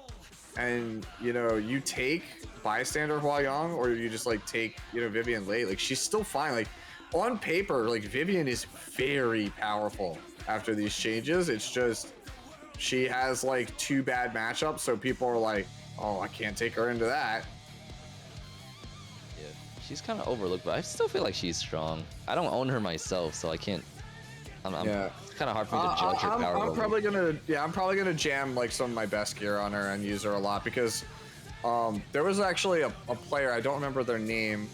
and, you take Bystander Huayang, or you just, like, take, Vivian late, like, she's still fine. Like, on paper, like, Vivian is very powerful after these changes. It's just, she has, like, 2 bad matchups, so people are like, oh, I can't take her into that. She's kind of overlooked, but I still feel like she's strong. I don't own her myself, so I can't. It's kind of hard for me to judge her power. I'm probably gonna jam like some of my best gear on her and use her a lot because there was actually a player, I don't remember their name.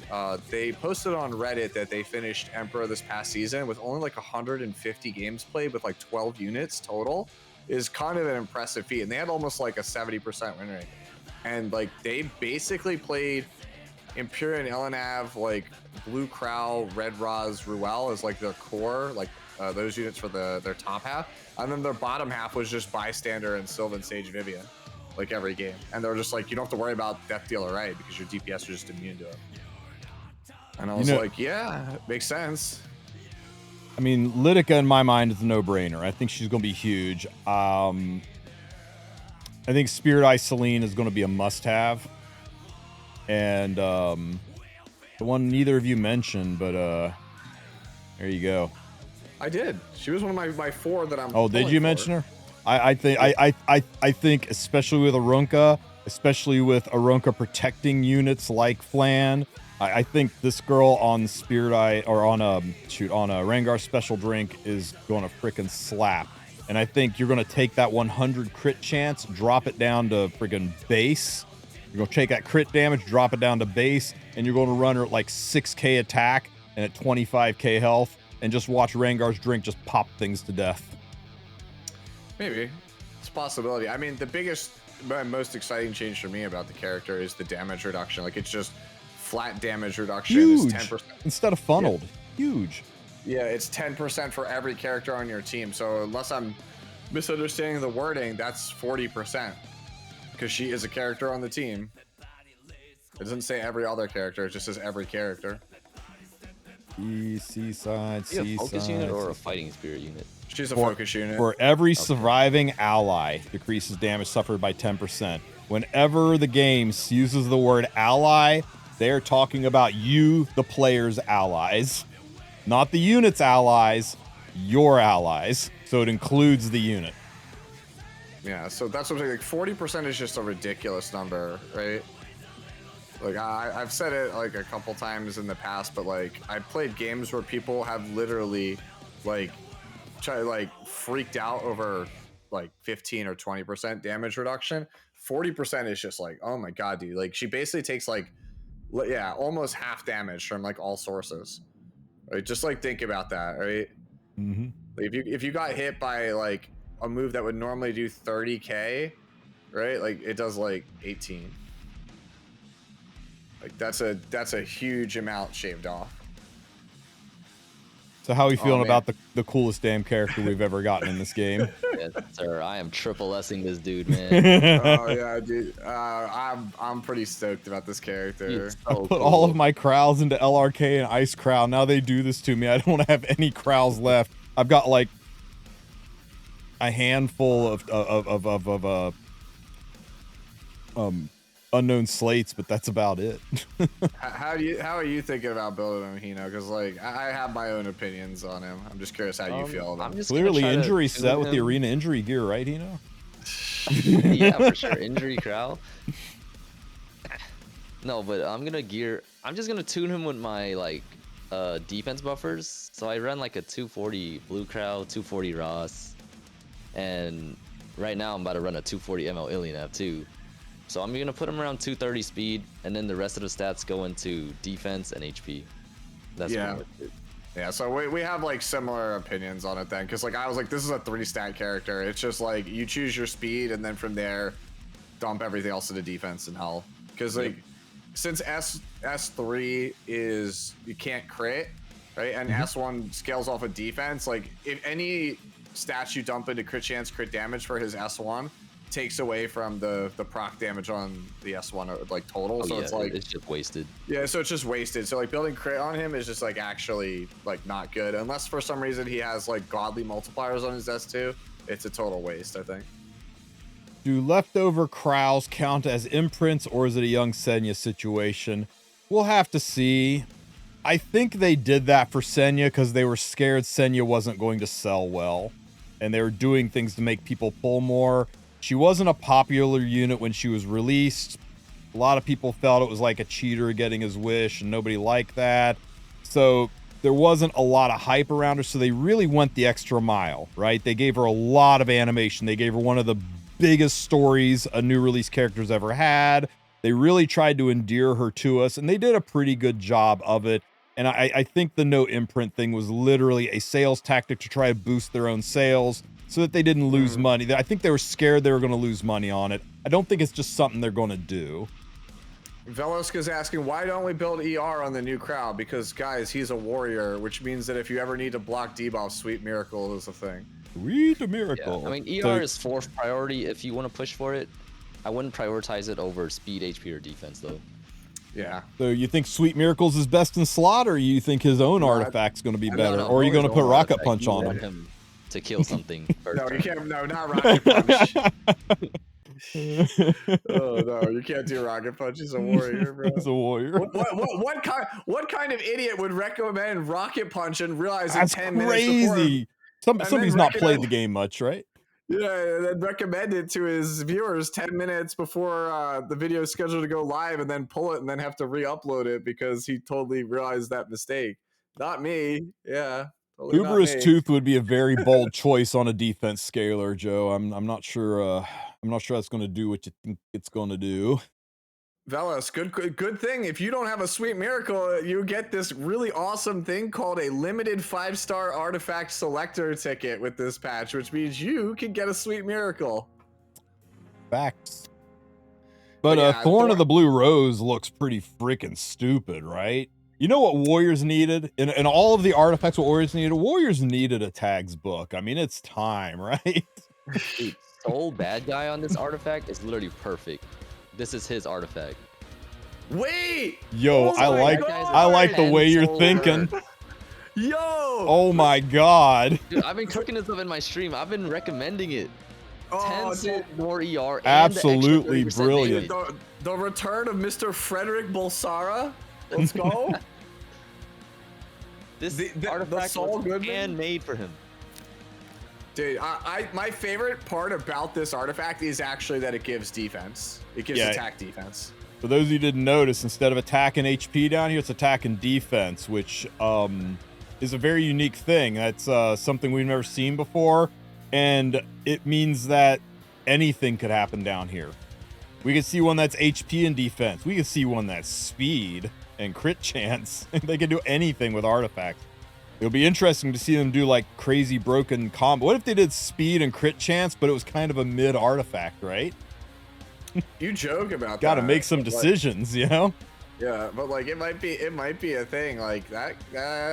They posted on Reddit that they finished Emperor this past season with only like 150 games played with like 12 units total. Is kind of an impressive feat, and they had almost like a 70% win rate, and like they basically played Imperial and Elanav, like Blue Crow, Red Raz, Ruel as like their core, like those units for their top half, and then their bottom half was just Bystander and Sylvan Sage Vivian. like every game, and they're just like, you don't have to worry about death deal right because your DPS are just immune to it. And I was like, yeah, it makes sense. I mean, Lidica in my mind is a no-brainer. I think she's going to be huge. I think Spirit Eye Celine is going to be a must-have. And the one neither of you mentioned, but there you go. I did. She was one of my 4 that I'm. Oh, did you mention her? I think especially with Arunka, especially with Arunka protecting units like Flan, I think this girl on Spirit Eye or on a Rengar Special Drink is going to frickin' slap. And I think you're going to take that 100 crit chance, drop it down to friggin' base. You're going to take that crit damage, drop it down to base, and you're going to run her at like 6k attack and at 25k health, and just watch Rengar's Drink just pop things to death. Maybe. It's a possibility. I mean, the biggest, most exciting change for me about the character is the damage reduction. Like, it's just flat damage reduction. Huge. Is 10%. Instead of funneled. Yeah. Huge. Yeah, it's 10% for every character on your team. So unless I'm misunderstanding the wording, that's 40%. Because she is a character on the team. It doesn't say every other character, it just says every character. Seaside, Is he a focus unit or a fighting spirit unit? She's a focus unit. For every surviving ally, decreases damage suffered by 10%. Whenever the game uses the word ally, they're talking about you, the player's allies. Not the unit's allies, your allies. So it includes the unit. Yeah, so that's what I'm saying. Like 40% is just a ridiculous number, right? Like I've said it like a couple times in the past, but like I played games where people have literally like freaked out over like 15 or 20% damage reduction. 40% is just like, oh my god, dude. Like she basically takes like almost half damage from like all sources. Right? Just like think about that, right? Mm-hmm. Like, if you got hit by like a move that would normally do 30k, right? Like it does like 18. Like that's a huge amount shaved off. So how are you feeling about the coolest damn character we've ever gotten in this game? Yes, sir. I am triple S-ing this dude, man. Oh yeah, dude. I'm pretty stoked about this character. So I put all of my crowls into LRK and Ice Crow. Now they do this to me. I don't have any crowls left. I've got like a handful of unknown slates, but that's about it. How are you thinking about building him, Hino? Because like I have my own opinions on him. I'm just curious how you feel about him. Clearly injury set with the arena injury gear, right, Hino? Yeah, for sure. Injury crow. No, but I'm just gonna tune him with my like defense buffers. So I run like a 240 blue crow, 240 Ross, and right now I'm about to run a 240 ML Illianav too. So I'm gonna put him around 230 speed, and then the rest of the stats go into defense and HP. That's yeah. Yeah, so we have like similar opinions on it then, because like I was like, this is a 3-stat character. It's just like you choose your speed, and then from there, dump everything else into defense and health. Because like since S3 is you can't crit, right, and S1 scales off of defense. Like if any stats you dump into crit chance, crit damage for his S1 takes away from the proc damage on the S1 like total. So it's like it's just wasted. Yeah, so it's just wasted. So like building crit on him is just like actually like not good, unless for some reason he has like godly multipliers on his S2. It's a total waste, I think. Do leftover crowls count as imprints, or is it a young Senya situation? We'll have to see. I think they did that for Senya because they were scared Senya wasn't going to sell well, and they were doing things to make people pull more. She wasn't a popular unit when she was released. A lot of people felt it was like a cheater getting his wish, and nobody liked that. So there wasn't a lot of hype around her, so they really went the extra mile, right? They gave her a lot of animation. They gave her one of the biggest stories a new release character's ever had. They really tried to endear her to us, and they did a pretty good job of it. And I think the no imprint thing was literally a sales tactic to try to boost their own sales, so that they didn't lose money. I think they were scared they were going to lose money on it. I don't think it's just something they're going to do. Veloska's asking, why don't we build ER on the new crowd? Because, guys, he's a warrior, which means that if you ever need to block debuff, Sweet Miracle is a thing. Sweet Miracle. Yeah. I mean, ER is 4th priority if you want to push for it. I wouldn't prioritize it over speed, HP, or defense though. Yeah. So you think Sweet Miracles is best in slot, or you think his own artifact's going to be better, or are you going to put Rocket Punch on him? Him to kill something. No, you can't. No, not Rocket Punch. Oh no, you can't do Rocket Punch. He's a warrior, bro. He's a warrior. What kind of idiot would recommend Rocket Punch and realize That's in 10 crazy. minutes before? Somebody's not played the game much, right? Yeah, and then recommend it to his viewers 10 minutes before the video is scheduled to go live, and then pull it and then have to re-upload it because he totally realized that mistake. Not me. Yeah. Totally Uberous Tooth would be a very bold choice on a defense scaler, Joe. I'm not sure. I'm not sure that's going to do what you think it's going to do. Velas, good thing. If you don't have a Sweet Miracle, you get this really awesome thing called a limited 5-star artifact selector ticket with this patch, which means you can get a Sweet Miracle. Facts. But yeah, Thorn of the Blue Rose looks pretty freaking stupid, right? You know what Warriors needed? In all of the artifacts what Warriors needed a tags book. I mean, it's time, right? Dude, Soul Bad Guy on this artifact is literally perfect. This is his artifact. Wait! Yo, I like the way you're thinking. Yo! Oh my god. Dude, I've been cooking this up in my stream. I've been recommending it. 10 soul more ER. Absolutely brilliant. The return of Mr. Frederick Bolsara. Let's go. This artifact was handmade for him. Dude, my favorite part about this artifact is actually that it gives defense. It gives attack defense. For those of you who didn't notice, instead of attacking HP down here, it's attacking defense, which is a very unique thing. That's something we've never seen before, and it means that anything could happen down here. We could see one that's HP and defense. We could see one that's speed and crit chance. They can do anything with artifacts. It'll be interesting to see them do like crazy broken combo. What if they did speed and crit chance, but it was kind of a mid artifact, right? You joke about that. Got to make some decisions, you know? Yeah, but like it might be a thing like that.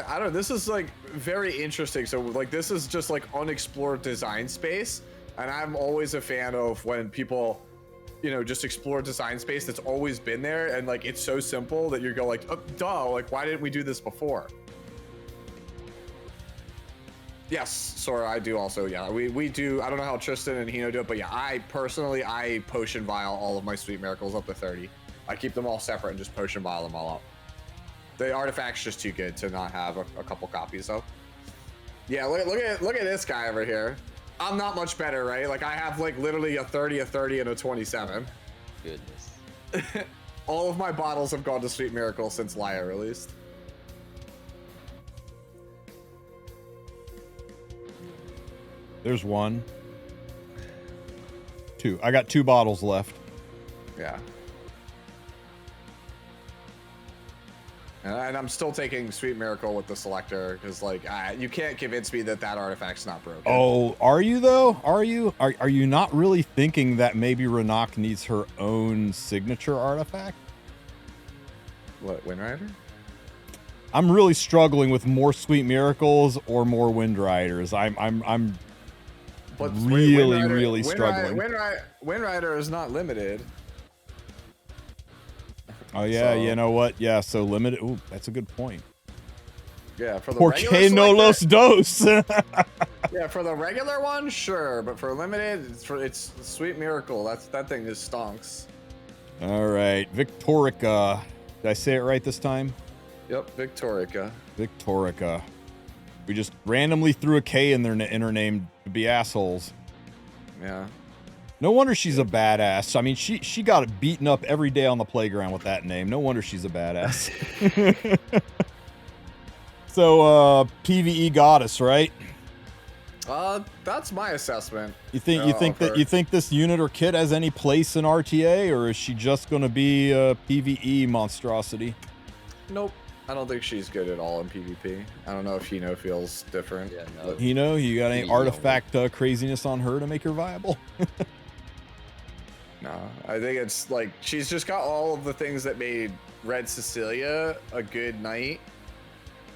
I don't know. This is like very interesting. So like this is just like unexplored design space, and I'm always a fan of when people, you know, just explore design space that's always been there, and like it's so simple that you go like, oh, duh, like why didn't we do this before? Yes, Sora, I do also. Yeah, we do. I don't know how Tristen and Hino do it, but yeah, I potion vial all of my Sweet Miracles up to 30. I keep them all separate and just potion vial them all up. The artifact's just too good to not have a couple copies though. Yeah, look at this guy over here. I'm not much better, right? Like I have like literally a 30, a 30, and a 27. Goodness. All of my bottles have gone to Sweet Miracle since Laya released. There's one. Two. I got 2 bottles left. Yeah. And I'm still taking Sweet Miracle with the selector because, like, you can't convince me that that artifact's not broken. Oh, are you though? Are you? Are you not really thinking that maybe Renak needs her own signature artifact? What, Wind Rider? I'm really struggling with more Sweet Miracles or more Wind Riders. I'm but really struggling. Wind Rider is not limited. Oh yeah, so, you know what? Yeah, so limited. Ooh, that's a good point. Yeah, for the Porque no los dos. Yeah, for the regular one, sure, but for limited, it's Sweet Miracle. That thing just stonks. All right, Victorica. Did I say it right this time? Yep, Victorica. Victorica. We just randomly threw a K in her name to be assholes. Yeah. No wonder she's a badass. I mean, she got beaten up every day on the playground with that name. No wonder she's a badass. So, PvE goddess, right? That's my assessment. You think this unit or kit has any place in RTA, or is she just going to be a PvE monstrosity? Nope. I don't think she's good at all in PvP. I don't know if Hino feels different. Yeah, no. Hino, you got any artifact craziness on her to make her viable? No, I think it's like she's just got all of the things that made Red Cecilia a good knight.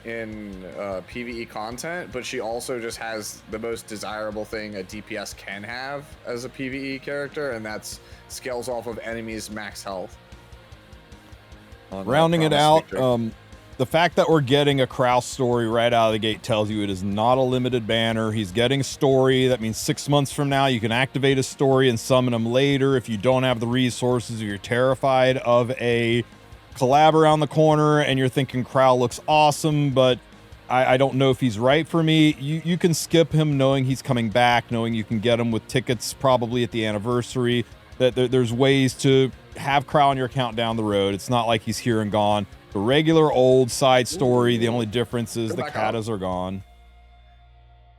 in PvE content, but she also just has the most desirable thing a DPS can have as a PvE character, and that's scales off of enemies' max health. Rounding it out, the fact that we're getting a Kraus story right out of the gate tells you it is not a limited banner. He's getting story. That means 6 months from now, you can activate a story and summon him later if you don't have the resources or you're terrified of a collab around the corner and you're thinking Crow looks awesome, but I don't know if he's right for me. You can skip him knowing he's coming back, knowing you can get him with tickets probably at the anniversary. That there's ways to have Crow on your account down the road. It's not like he's here and gone. The regular old side story, the only difference is the katas are gone.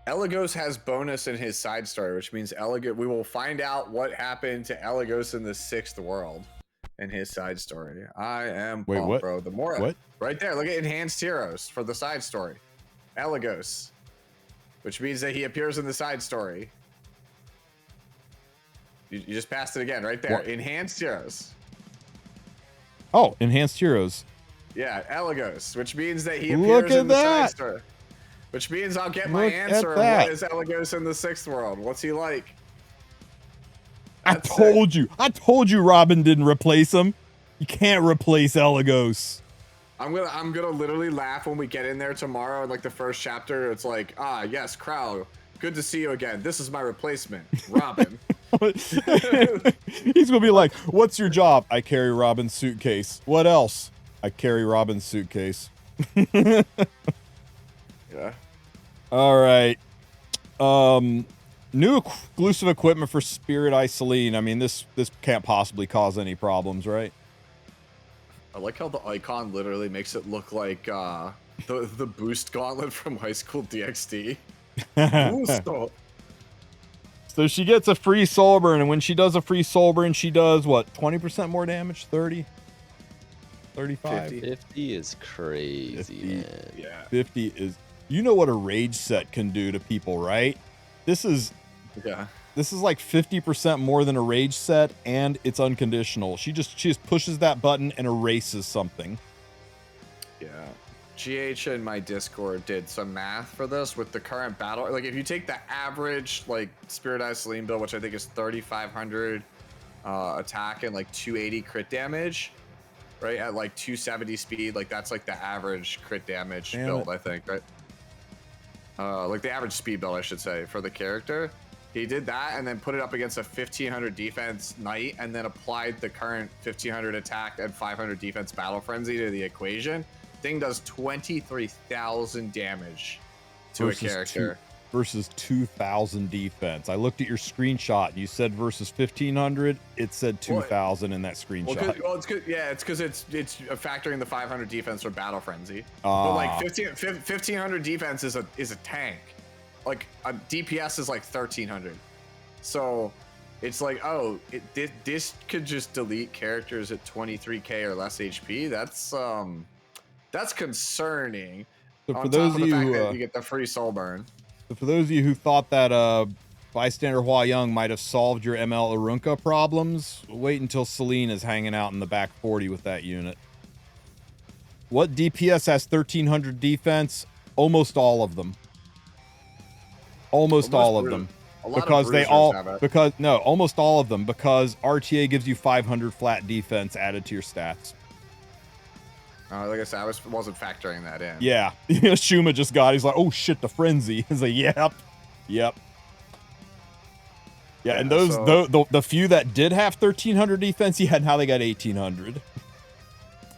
Elagos has bonus in his side story, which means we will find out what happened to Elagos in the 6th world in his side story. I am pumped, what? bro. The more what? Right there, look at enhanced heroes for the side story. Elagos, which means that he appears in the side story. You just passed it again right there. What? Enhanced heroes. Oh, enhanced heroes. Yeah, Elagos, which means that he appears in the side story. Which means I'll get my answer on what is Elagos in the 6th world. What's he like? That's I told you Robin didn't replace him. You can't replace Elagos. I'm gonna literally laugh when we get in there tomorrow and like the first chapter, it's like, ah yes, Crow, good to see you again. This is my replacement, Robin. He's gonna be like, what's your job? I carry Robin's suitcase. What else? I carry Robin's suitcase. Yeah. All right. New exclusive equipment for Spirit Eye Celine. I mean, this can't possibly cause any problems, right? I like how the icon literally makes it look like the boost gauntlet from High School DxD. Boosto. So she gets a free soul burn, and when she does a free soul burn, she does what? 20% more damage? 30? 35? 50 is crazy, 50, man. Yeah. 50 is... You know what a rage set can do to people, right? This is like 50% more than a rage set, and it's unconditional. She just pushes that button and erases something. Yeah. GH in my Discord did some math for this with the current battle. Like if you take the average like Spirit Eye Celine build, which I think is 3,500 attack and like 280 crit damage, right? At like 270 speed, like that's like the average crit damage build, I think, right? Like the average speed build, I should say, for the character. He did that and then put it up against a 1,500 defense Knight and then applied the current 1,500 attack and 500 defense Battle Frenzy to the equation. Thing does 23,000 damage to a character. Versus 2,000 defense. I looked at your screenshot. You said versus 1,500. It said 2,000 in that screenshot. Well, it's good. Yeah, it's because it's factoring the 500 defense for Battle Frenzy. But like 1,500 defense is a tank. Like a DPS is like 1,300. So it's like, oh, this could just delete characters at 23k or less HP. That's concerning. So for those of you who you get the free soul burn. So for those of you who thought that Bystander Hua Young might have solved your ML Arunca problems, wait until Celine is hanging out in the back 40 with that unit. What DPS has 1,300 defense? Almost all of them. Almost all of them. Because they all, almost all of them, because RTA gives you 500 flat defense added to your stats. Like I said, I wasn't factoring that in. Yeah. Shuma just got, he's like, oh shit, the frenzy. He's like, yep. Yeah, and those, the few that did have 1,300 defense, and how they got 1,800.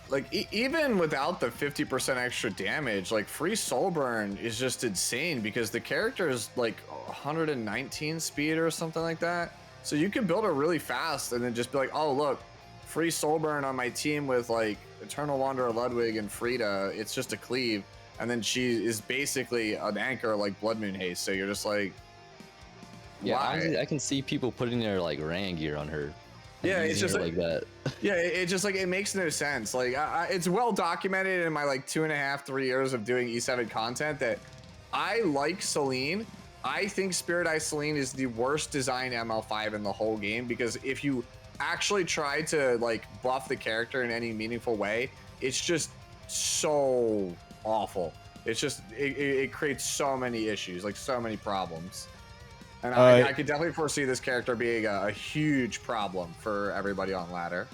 Like, even without the 50% extra damage, like, free soul burn is just insane because the character is like 119 speed or something like that. So you can build it really fast and then just be like, oh, look, free soul burn on my team with like Eternal Wanderer Ludwig and Frida. It's just a cleave. And then she is basically an anchor like Blood Moon Haste. So you're just like, yeah, honestly, I can see people putting their like Ran gear on her. Yeah, it's just like that. Yeah, it just like, it makes no sense. Like, it's well documented in my like 2.5, 3 years of doing E7 content that I like Celine. I think Spirit Eye Celine is the worst designed ML5 in the whole game because if you actually try to like buff the character in any meaningful way, it's just so awful. It's just it creates so many issues, like so many problems. And I could definitely foresee this character being a huge problem for everybody on ladder.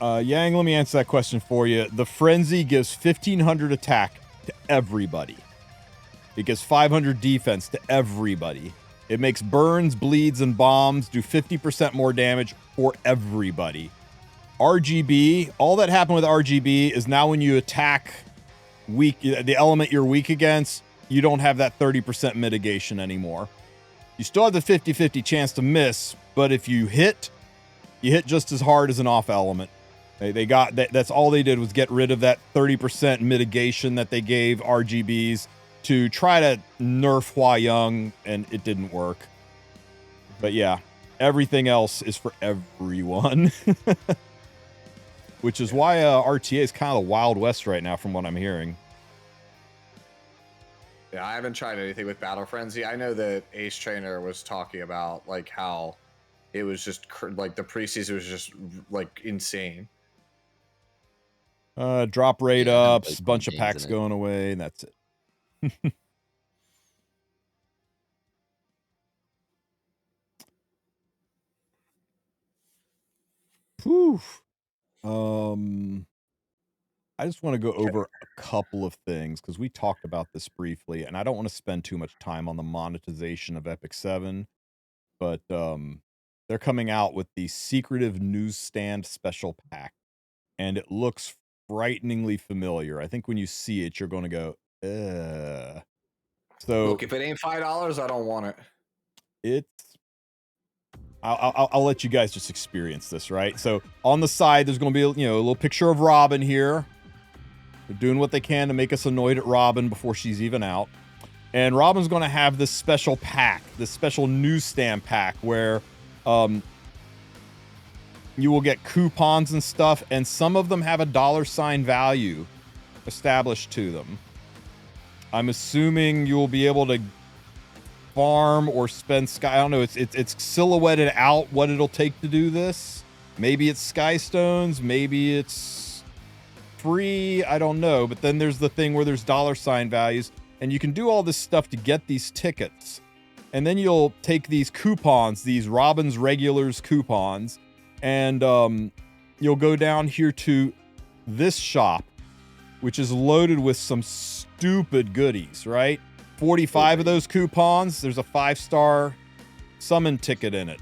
Yang, let me answer that question for you. The Frenzy gives 1500 attack to everybody. It gives 500 defense to everybody. It makes burns, bleeds, and bombs do 50% more damage for everybody. RGB, all that happened with RGB is now when you attack the element you're weak against, you don't have that 30% mitigation anymore. You still have the 50-50 chance to miss, but if you hit just as hard as an off element. They got that. That's all they did was get rid of that 30% mitigation that they gave RGBs to try to nerf Hua Young, and it didn't work. But yeah, everything else is for everyone. Which is why RTA is kind of the Wild West right now, from what I'm hearing. Yeah, I haven't tried anything with Battle Frenzy. I know that Ace Trainer was talking about like how it was just like the preseason was just like insane. Drop rate ups, bunch of packs going away, and that's it. Whew. I just want to go over a couple of things because we talked about this briefly, and I don't want to spend too much time on the monetization of Epic 7, but they're coming out with the secretive newsstand special pack, and it looks frighteningly familiar. I think when you see it, you're going to go, ugh. So look, if it ain't $5, I don't want it. It's I'll let you guys just experience this, right? So on the side, there's going to be a little picture of Robin here. They're doing what they can to make us annoyed at Robin before she's even out. And Robin's going to have this special pack, this special newsstand pack where you will get coupons and stuff, and some of them have a $ value established to them. I'm assuming you'll be able to farm or spend sky. I don't know. It's silhouetted out what it'll take to do this. Maybe it's sky stones. Maybe it's free. I don't know. But then there's the thing where there's $ values, and you can do all this stuff to get these tickets. And then you'll take these coupons, these Robin's Regulars coupons, and you'll go down here to this shop, which is loaded with some stupid goodies, right? 45 of those coupons, there's a 5-star summon ticket in it.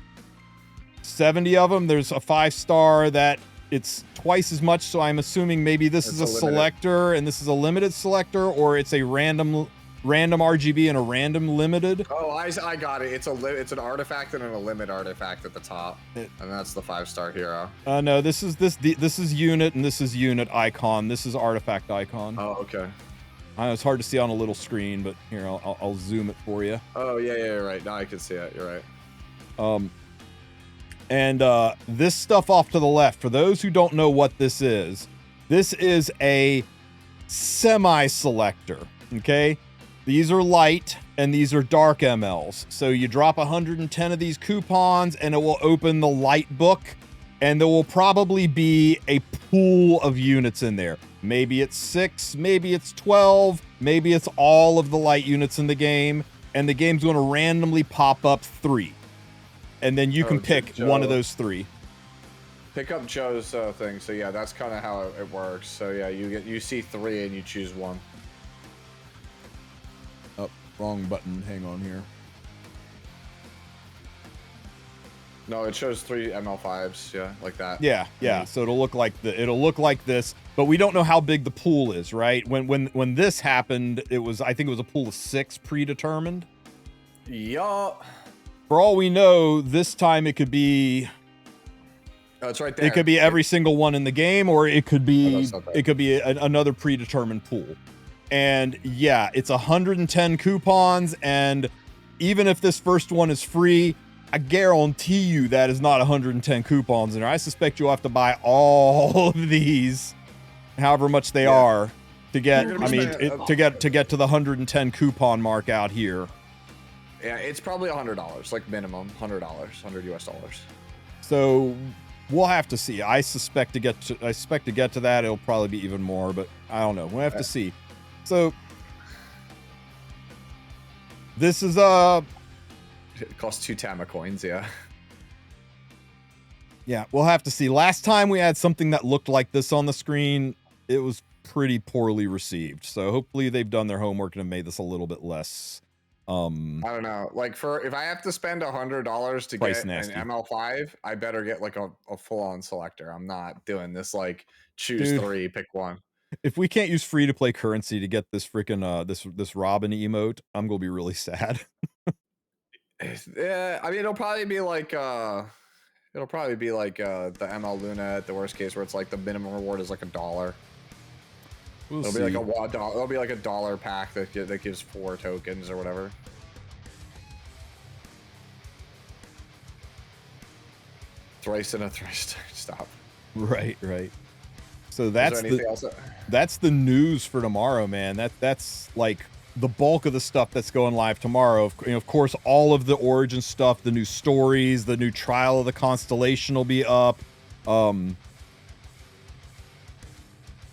70 of them, there's a 5-star that it's twice as much, so I'm assuming maybe this is a selector and this is a limited selector, or it's a random RGB and a random limited. Oh, I got it. It's an artifact and a limit artifact at the top, and that's the 5-star hero. No, this is unit and this is unit icon. This is artifact icon. Oh, okay. I know it's hard to see on a little screen, but here I'll zoom it for you. Oh yeah, you're right. Now I can see it. You're right. And this stuff off to the left, for those who don't know what this is a semi-selector. Okay, these are light and these are dark MLs. So you drop 110 of these coupons, and it will open the light book, and there will probably be a pool of units in there. Maybe it's 6, maybe it's 12, maybe it's all of the light units in the game, and the game's going to randomly pop up 3. And then you can pick one of those 3. Pick up Joe's thing. So yeah, that's kind of how it works. So yeah, you see 3 and you choose 1. Oh, wrong button. Hang on here. No, it shows 3 ML5s, yeah, like that. Yeah. So it'll look like this, but we don't know how big the pool is, right? When this happened, I think it was a pool of 6 predetermined. Yeah. For all we know, this time it could be. Oh, it's right there. It could be every single one in the game, or it could be another predetermined pool. And yeah, it's 110 coupons, and even if this first one is free, I guarantee you that is not 110 coupons in there. I suspect you'll have to buy all of these, however much they are, to get. To get to the 110 coupon mark out here. Yeah, it's probably $100, like minimum $100, $100 US. So we'll have to see. I suspect to get to that, it'll probably be even more, but I don't know. We'll have to see. So this is It costs 2 Tama coins, yeah. Yeah, we'll have to see. Last time we had something that looked like this on the screen, it was pretty poorly received. So hopefully they've done their homework and have made this a little bit less. I don't know. Like if I have to spend $100 to get nasty. an ML5, I better get like a full-on selector. I'm not doing this like choose Dude, 3, pick one. If we can't use free to play currency to get this freaking this Robin emote, I'm gonna be really sad. Yeah, I mean it'll probably be like the ML Luna at the worst case, where it's like the minimum reward is like $1. We'll it'll see. be like it'll be like $1 pack that gives 4 tokens or whatever. Thrice and a thrice. Stop. Right. So that's else? That's the news for tomorrow, man. That's like the bulk of the stuff that's going live tomorrow. Of course, all of the origin stuff, the new stories, the new trial of the constellation will be up. We're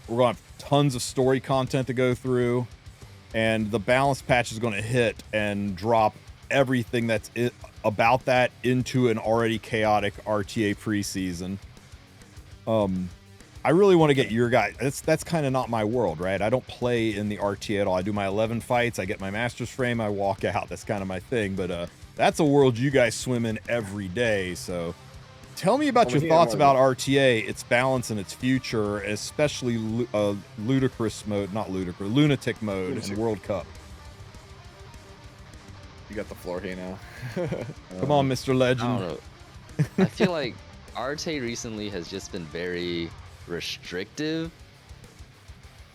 gonna have tons of story content to go through, and the balance patch is going to hit and drop everything that's about that into an already chaotic RTA preseason. I really want to get your guy. That's kind of not my world, right? I don't play in the RTA at all. I do my 11 fights, I get my master's frame, I walk out. That's kind of my thing. But that's a world you guys swim in every day. So tell me about your thoughts about RTA, its balance and its future, especially lunatic mode and World Cup. You got the floor here now. Come on, Mr. Legend. I don't know. I feel like RTA recently has just been very restrictive.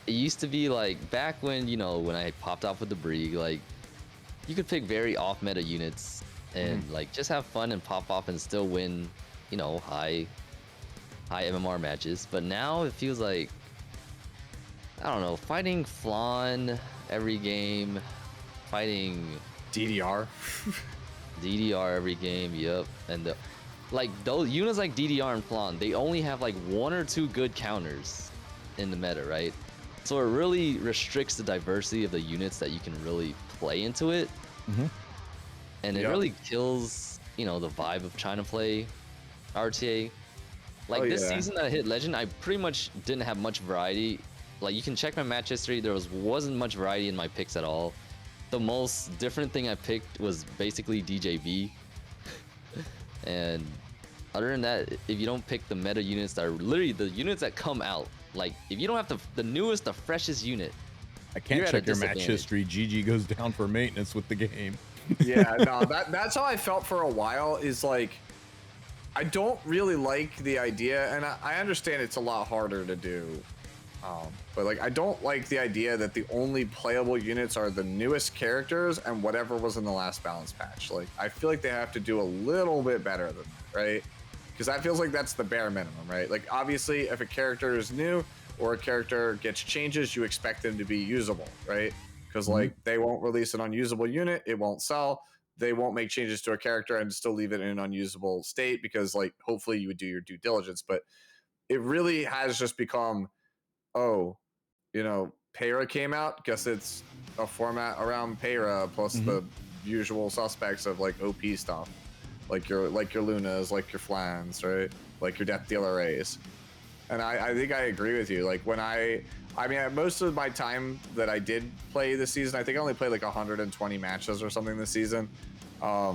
It used to be like back when, when I popped off with the Brig, like you could pick very off meta units and like just have fun and pop off and still win, high MMR matches. But now it feels like, I don't know, fighting Flan every game, fighting DDR every game, yep. And like those units like DDR and Flan, they only have like 1 or 2 good counters in the meta, right? So it really restricts the diversity of the units that you can really play into it. And it really kills, the vibe of trying to play RTA. Like this season that I hit Legend, I pretty much didn't have much variety. Like you can check my match history, there wasn't much variety in my picks at all. The most different thing I picked was basically DJV. And other than that, if you don't pick the meta units that are literally the units that come out, like if you don't have the newest, the freshest unit, I can't check your match history. GG goes down for maintenance with the game. Yeah, no, that's how I felt for a while. Is like, I don't really like the idea, and I understand it's a lot harder to do. But like, I don't like the idea that the only playable units are the newest characters and whatever was in the last balance patch. Like, I feel like they have to do a little bit better than that, right? Because that feels like that's the bare minimum, right? Like, obviously, if a character is new or a character gets changes, you expect them to be usable, right? Because like, they won't release an unusable unit, it won't sell. They won't make changes to a character and still leave it in an unusable state because like, hopefully you would do your due diligence. But it really has just become, Payra came out. Guess it's a format around Payra plus the usual suspects of like OP stuff, like your Lunas, like your Flans, right? Like your Death Dealer Rays. And I think I agree with you. Like when I mean, most of my time that I did play this season, I think I only played like 120 matches or something this season. I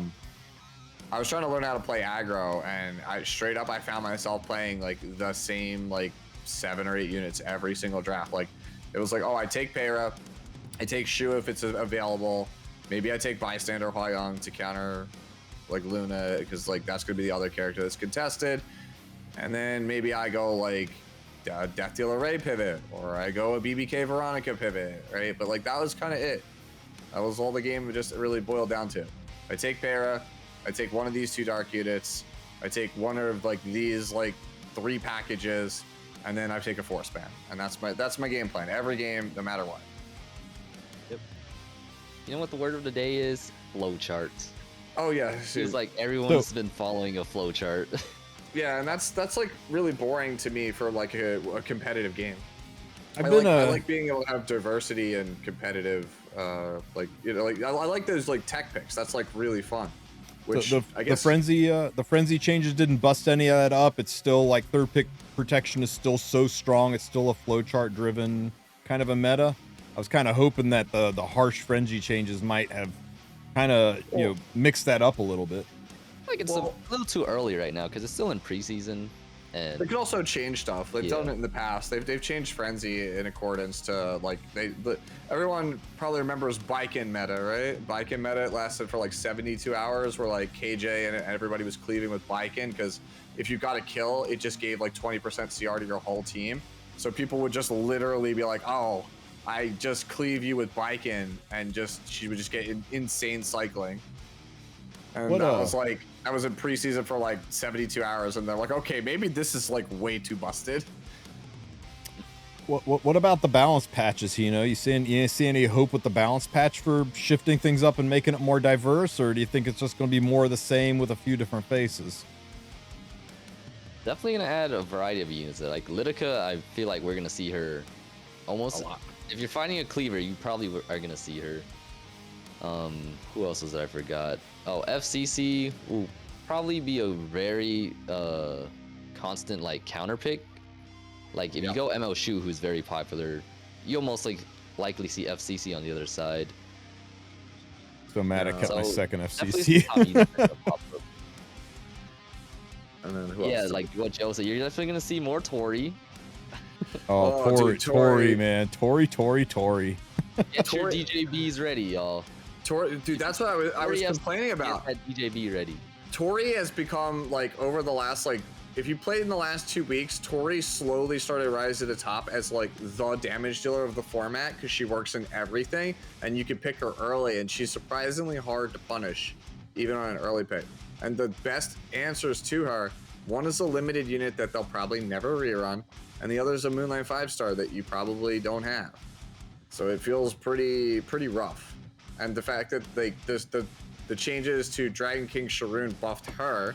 was trying to learn how to play aggro, and I found myself playing like the same like 7 or 8 units every single draft. Like it was like, I take Payra, I take Shu if it's available, maybe I take Bystander Hwayoung to counter like Luna because like that's gonna be the other character that's contested, and then maybe I go like Death Dealer Ray pivot, or I go a BBK Veronica pivot, right? But like that was kind of it. That was all the game just really boiled down to. I take Payra, I take one of these 2 dark units, I take one of like these like 3 packages, and then I take a force ban, and that's my game plan every game, no matter what. Yep. You know what the word of the day is? Flowcharts. Oh yeah, it feels like everyone's been following a flowchart. Yeah, and that's like really boring to me for like a competitive game. I've been I like being able to have diversity and competitive, like I like those like tech picks. That's like really fun. Which I guess the frenzy changes didn't bust any of that up. It's still like third pick protection is still so strong. It's still a flowchart driven kind of a meta. I was kind of hoping that the harsh frenzy changes might have kind of mixed that up a little bit. Like it's a little too early right now because it's still in preseason. And they could also change stuff. They've done it in the past. They've changed frenzy in accordance to like everyone probably remembers Baiken meta, right? Baiken meta, it lasted for like 72 hours where like KJ and everybody was cleaving with Baiken because if you got a kill, it just gave like 20% CR to your whole team. So people would just literally be like, oh, I just cleave you with Baiken, and she would just get insane cycling. And I was in preseason for like 72 hours, and they're like, okay, maybe this is like way too busted. What about the balance patches? You see any hope with the balance patch for shifting things up and making it more diverse, or do you think it's just going to be more of the same with a few different faces? Definitely gonna add a variety of units. Like Lidica, I feel like we're gonna see her almost a lot. If you're fighting a cleaver, you probably are gonna see her. Who else was that I forgot? Oh, FCC will probably be a very constant like counter pick. Like if you go ML Shu, who's very popular, you almost likely see FCC on the other side. So mad I kept my second FCC. And then who else? Like what Joe said, you're definitely gonna see more Tori. Tori, man, Tori. Get your DJBs ready, y'all. Tori, dude, that's what I was complaining about. Get that DJB ready. Tori has become like over the last if you played in the last 2 weeks, Tori slowly started rising to the top as like the damage dealer of the format because she works in everything, and you can pick her early, and she's surprisingly hard to punish, even on an early pick. And the best answers to her, one is a limited unit that they'll probably never rerun, and the other is a Moonlight 5-star that you probably don't have. So it feels pretty rough. And the fact that the changes to Dragon King Sharoon buffed her,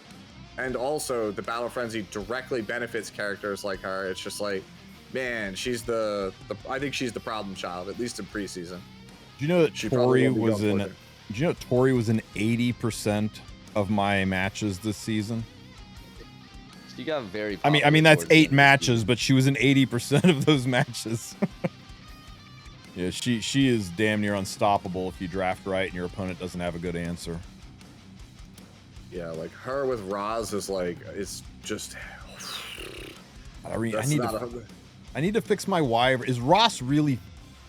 and also the Battle Frenzy directly benefits characters like her. It's just like, man, she's I think she's the problem child, at least in preseason. Do you know that Tori was in? Do you know Tori was in 80% of my matches this season? She got very. I mean that's 8 matches, but she was in 80% of those matches. Yeah, she is damn near unstoppable if you draft right and your opponent doesn't have a good answer. Yeah, like her with Roz is like, it's just. I need to fix my Wyvern. Is Ross really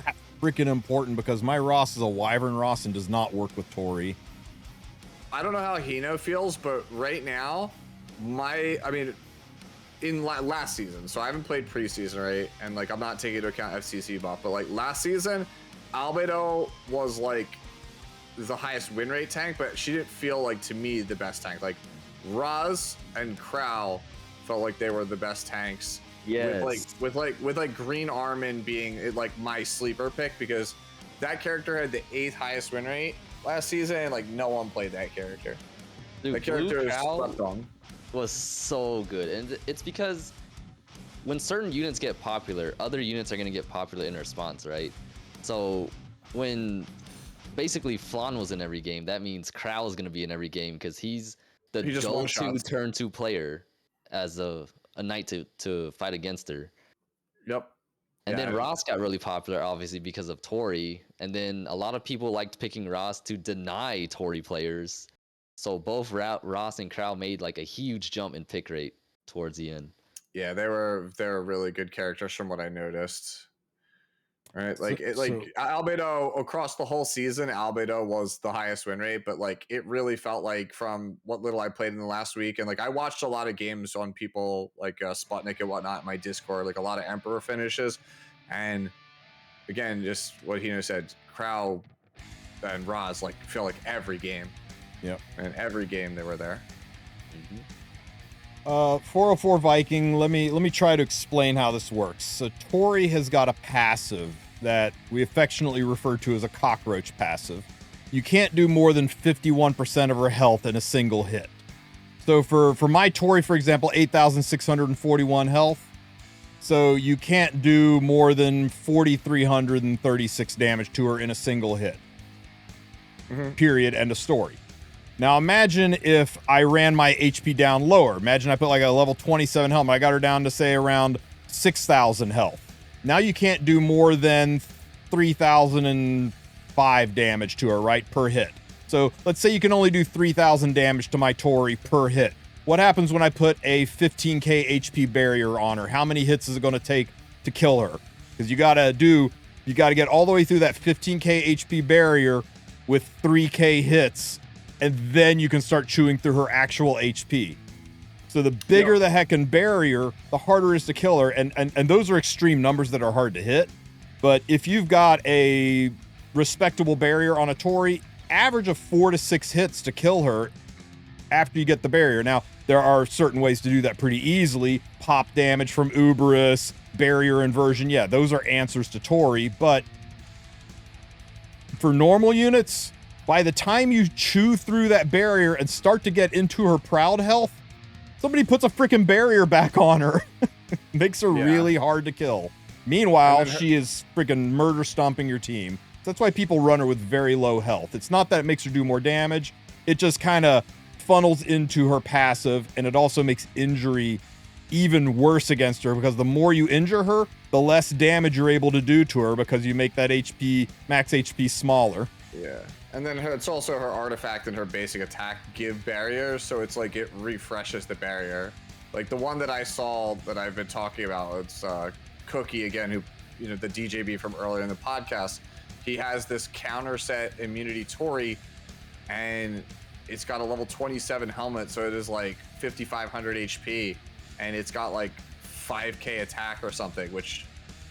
that freaking important? Because my Ross is a Wyvern Ross and does not work with Tori. I don't know how Hino feels, but right now, in last season, so I haven't played preseason, right? And like, I'm not taking into account FCC buff, but like last season, Albedo was like the highest win rate tank, but she didn't feel like, to me, the best tank. Like Raz and Crow felt like they were the best tanks. Yeah. With Green Armin being like my sleeper pick, because that character had the 8th highest win rate last season, and like no one played that character. Dude, that character is slept on. Was so good, and it's because when certain units get popular, other units are going to get popular in response, right? So when basically Flan was in every game, that means Crow is going to be in every game because he's the go-to turn 2 player as a knight to fight against her. Yep. And then Ross got really popular, obviously, because of Tori. And then a lot of people liked picking Ross to deny Tori players. So both Ross and Crow made like a huge jump in pick rate towards the end. Yeah, they were really good characters from what I noticed. Right, Albedo across the whole season, Albedo was the highest win rate, but like it really felt like from what little I played in the last week, and like I watched a lot of games on people like Sputnik and whatnot in my Discord, like a lot of Emperor finishes, and again, just what Hino said, Crow and Roz like feel like every game. Yep. And every game they were there. 404 Viking, let me try to explain how this works. So Tori has got a passive that we affectionately refer to as a cockroach passive. You can't do more than 51% of her health in a single hit. So for my Tori, for example, 8,641 health, So you can't do more than 4,336 damage to her in a single hit. Period. End of story. Now imagine if I ran my HP down lower. Imagine I put like a level 27 helmet. I got her down to say around 6,000 health. Now you can't do more than 3,005 damage to her, right? Per hit. So let's say you can only do 3,000 damage to my Tori per hit. What happens when I put a 15k HP barrier on her? How many hits is it going to take to kill her? Because you got to get all the way through that 15k HP barrier with 3k hits, and then you can start chewing through her actual HP. So the bigger the heckin' barrier, the harder it is to kill her, and those are extreme numbers that are hard to hit. But if you've got a respectable barrier on a Tori, average of 4 to 6 hits to kill her after you get the barrier. Now, there are certain ways to do that pretty easily. Pop damage from Ubris, barrier inversion. Yeah, those are answers to Tori. But for normal units, by the time you chew through that barrier and start to get into her proud health, somebody puts a freaking barrier back on her. Makes her really hard to kill. Meanwhile, she is freaking murder stomping your team. That's why people run her with very low health. It's not that it makes her do more damage. It just kind of funnels into her passive, and it also makes injury even worse against her, because the more you injure her, the less damage you're able to do to her, because you make that max HP smaller. Yeah. And then it's also her artifact and her basic attack give barriers, so it's like it refreshes the barrier. Like the one that I saw that I've been talking about, it's Cookie again, who, the DJB from earlier in the podcast. He has this counter set immunity Tori, and it's got a level 27 helmet, so it is like 5,500 HP, and it's got like 5k attack or something, which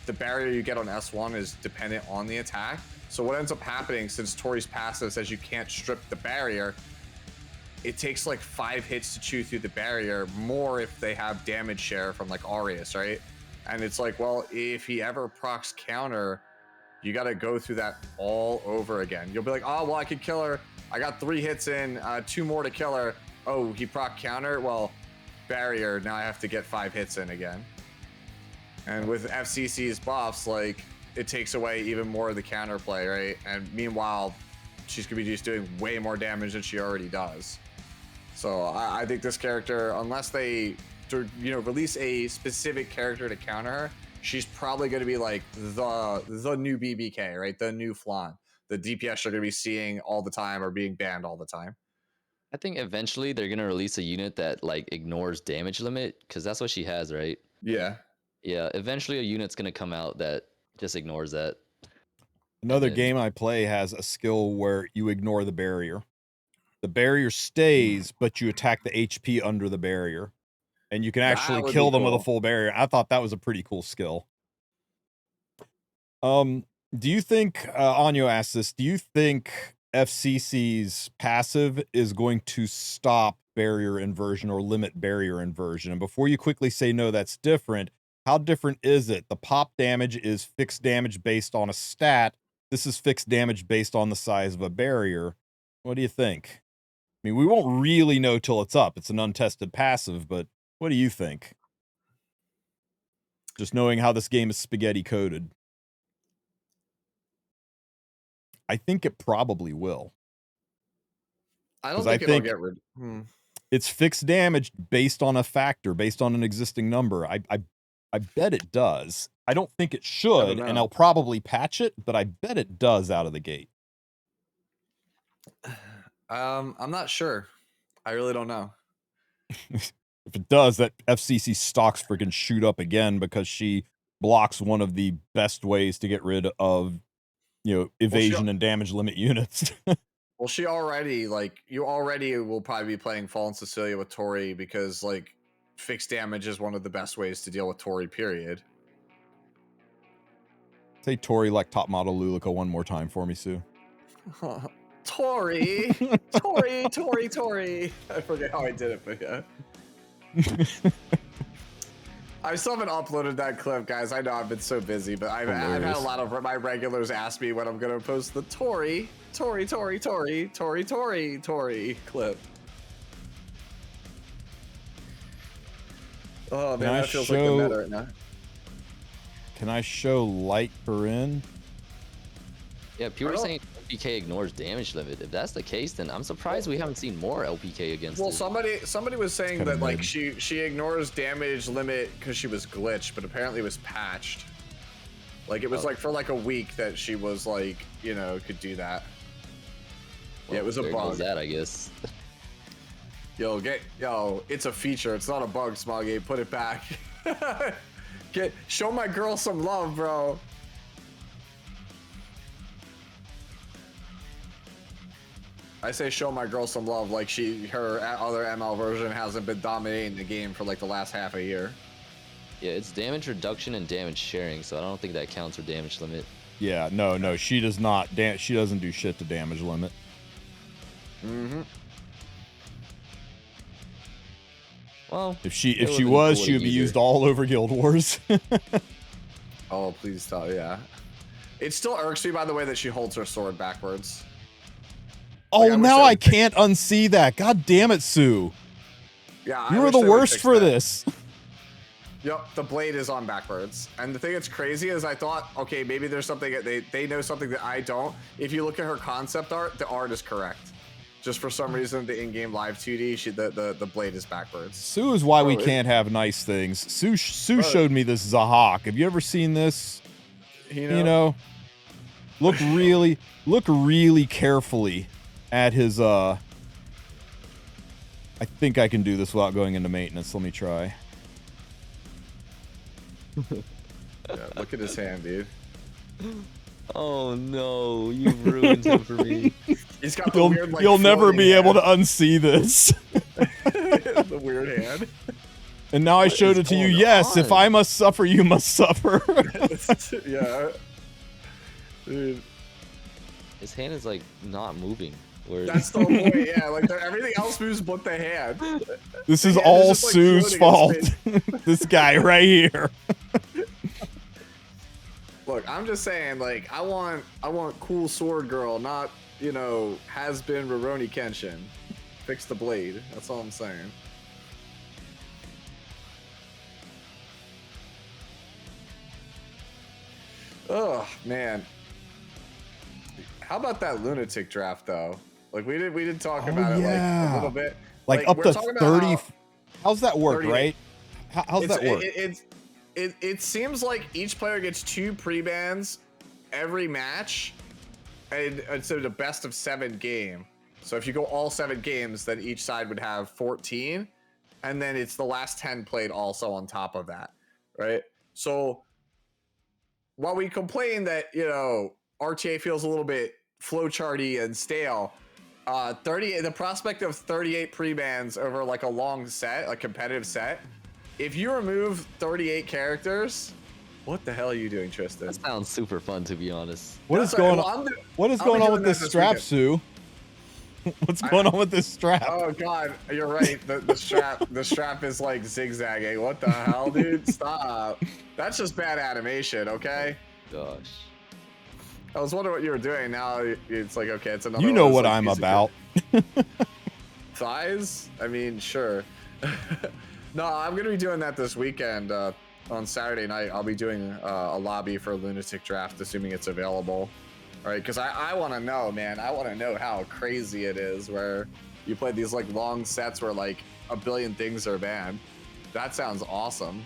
the barrier you get on S1 is dependent on the attack. So what ends up happening, since Tori's passive says you can't strip the barrier, it takes like 5 hits to chew through the barrier, more if they have damage share from like Aureus, right? And it's like, well, if he ever procs counter, you got to go through that all over again. You'll be like, oh, well, I could kill her. I got 3 hits in, 2 more to kill her. Oh, he proc counter? Well, barrier, now I have to get 5 hits in again. And with FCC's buffs, like, it takes away even more of the counterplay, right? And meanwhile, she's gonna be just doing way more damage than she already does. So I think this character, unless they, release a specific character to counter her, she's probably gonna be like the new BBK, right? The new Flan. The DPS are gonna be seeing all the time or being banned all the time. I think eventually they're gonna release a unit that like ignores damage limit, because that's what she has, right? Yeah. Yeah. Eventually, a unit's gonna come out that just ignores that. Another game I play has a skill where you ignore the barrier. The barrier stays, but you attack the HP under the barrier, and you can actually kill them with a full barrier. I thought that was a pretty cool skill. Do you think, Anyo asked this, do you think FCC's passive is going to stop barrier inversion or limit barrier inversion? And before you quickly say no, that's different, how different is it? The pop damage is fixed damage based on a stat. This is fixed damage based on the size of a barrier. What do you think? I mean, we won't really know till it's up. It's an untested passive, but what do you think? Just knowing how this game is spaghetti coded. I think it probably will. I don't think it'll get rid. It's fixed damage based on a factor, based on an existing number. I bet it does. I don't think it should, and I'll probably patch it, but I bet it does out of the gate. I'm not sure. I really don't know. If it does, that FCC stocks freaking shoot up again, because she blocks one of the best ways to get rid of, evasion and damage limit units. Well, she already, you already will probably be playing Fallen Cecilia with Tori, because, fixed damage is one of the best ways to deal with Tori, period. Say Tori like top model Lulica one more time for me, Sue. Tori! Tori! I forget how I did it, but yeah. I still haven't uploaded that clip, guys. I know I've been so busy, but I've had a lot of my regulars ask me when I'm going to post the Tori clip. Oh, man, that feels like the meta right now. Can I show light her in? Yeah, people are saying LPK ignores damage limit. If that's the case, then I'm surprised we haven't seen more LPK against Well, it. somebody was saying that like she ignores damage limit because she was glitched, but apparently it was patched. Like it was like for like a week that she was like, you know, could do that. Well, yeah, it was a bug. That I guess. Yo, it's a feature. It's not a bug, Smoggy. Put it back. Show my girl some love, bro. I say show my girl some love like her other ML version hasn't been dominating the game for like the last half a year. Yeah, it's damage reduction and damage sharing, so I don't think that counts for damage limit. Yeah, no, she does not. She doesn't do shit to damage limit. Mm-hmm. Well, if she was, she would be used all over Guild Wars. Oh, please tell, yeah. It still irks me, by the way, that she holds her sword backwards. Oh, like, now I can't unsee that. God damn it, Sue. Yeah, you were the worst for this. Yep, the blade is on backwards. And the thing that's crazy is I thought, okay, maybe there's something that they know something that I don't. If you look at her concept art, the art is correct. Just for some reason, the in-game live 2D, the blade is backwards. Sue is why we can't have nice things. Sue showed me this Zahak. Have you ever seen this? You know, look really carefully at his I think I can do this without going into maintenance. Let me try. Yeah, look at his hand, dude. Oh no, you ruined him for me. He's got the weird, like, you'll never be able to unsee this. The weird hand. And now I showed it to you. Yes, if I must suffer, you must suffer. Yeah. Dude. His hand is like not moving. That's the point, yeah. Like everything else moves but the hand. This is all Sue's fault. This guy right here. Look, I'm just saying, like, I want cool sword girl, not, you know, has been Rurouni Kenshin. Fix the blade. That's all I'm saying. Oh man. How about that lunatic draft though? Like we didn't talk about it like a little bit. Like up to 30. How's that work, right? How's that work? It seems like each player gets 2 pre-bans every match, and it's a best of 7 game. So if you go all 7 games, then each side would have 14, and then it's the last 10 played also on top of that, right? So while we complain that, you know, RTA feels a little bit flowcharty and stale, the prospect of 38 pre-bans over like a long set, a competitive set, if you remove 38 characters, what the hell are you doing, Tristen? That sounds super fun, to be honest. What is going on? What is going on with this strap, Sue? What's going on with this strap? Oh God, you're right. The strap is like zigzagging. What the hell, dude? Stop. That's just bad animation, okay? Gosh. I was wondering what you were doing. Now it's like, okay, it's another. You know what I'm about. Thighs? I mean, sure. No, I'm gonna be doing that this weekend. On Saturday night, I'll be doing a lobby for a lunatic draft, assuming it's available. All right, because I want to know, man. I want to know how crazy it is where you play these like long sets where like a billion things are banned. That sounds awesome.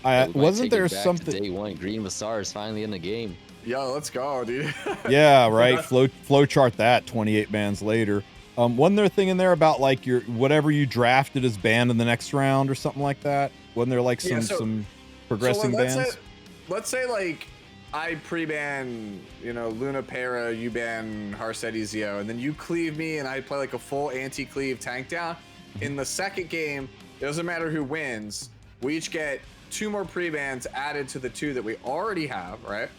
Wasn't there something? Day 1, Green Vasar is finally in the game. Yo, let's go, dude. Yeah, right. Flowchart that 28 bans later. Wasn't there a thing in there about like your whatever you drafted is banned in the next round or something like that? Wasn't there like some progressing bans? Let's say like I pre-ban, you know, Luna Para, you ban Harset Ezio, and then you cleave me and I play like a full anti-cleave tank down. In the second game, it doesn't matter who wins. We each get 2 more pre-bans added to the 2 that we already have, right?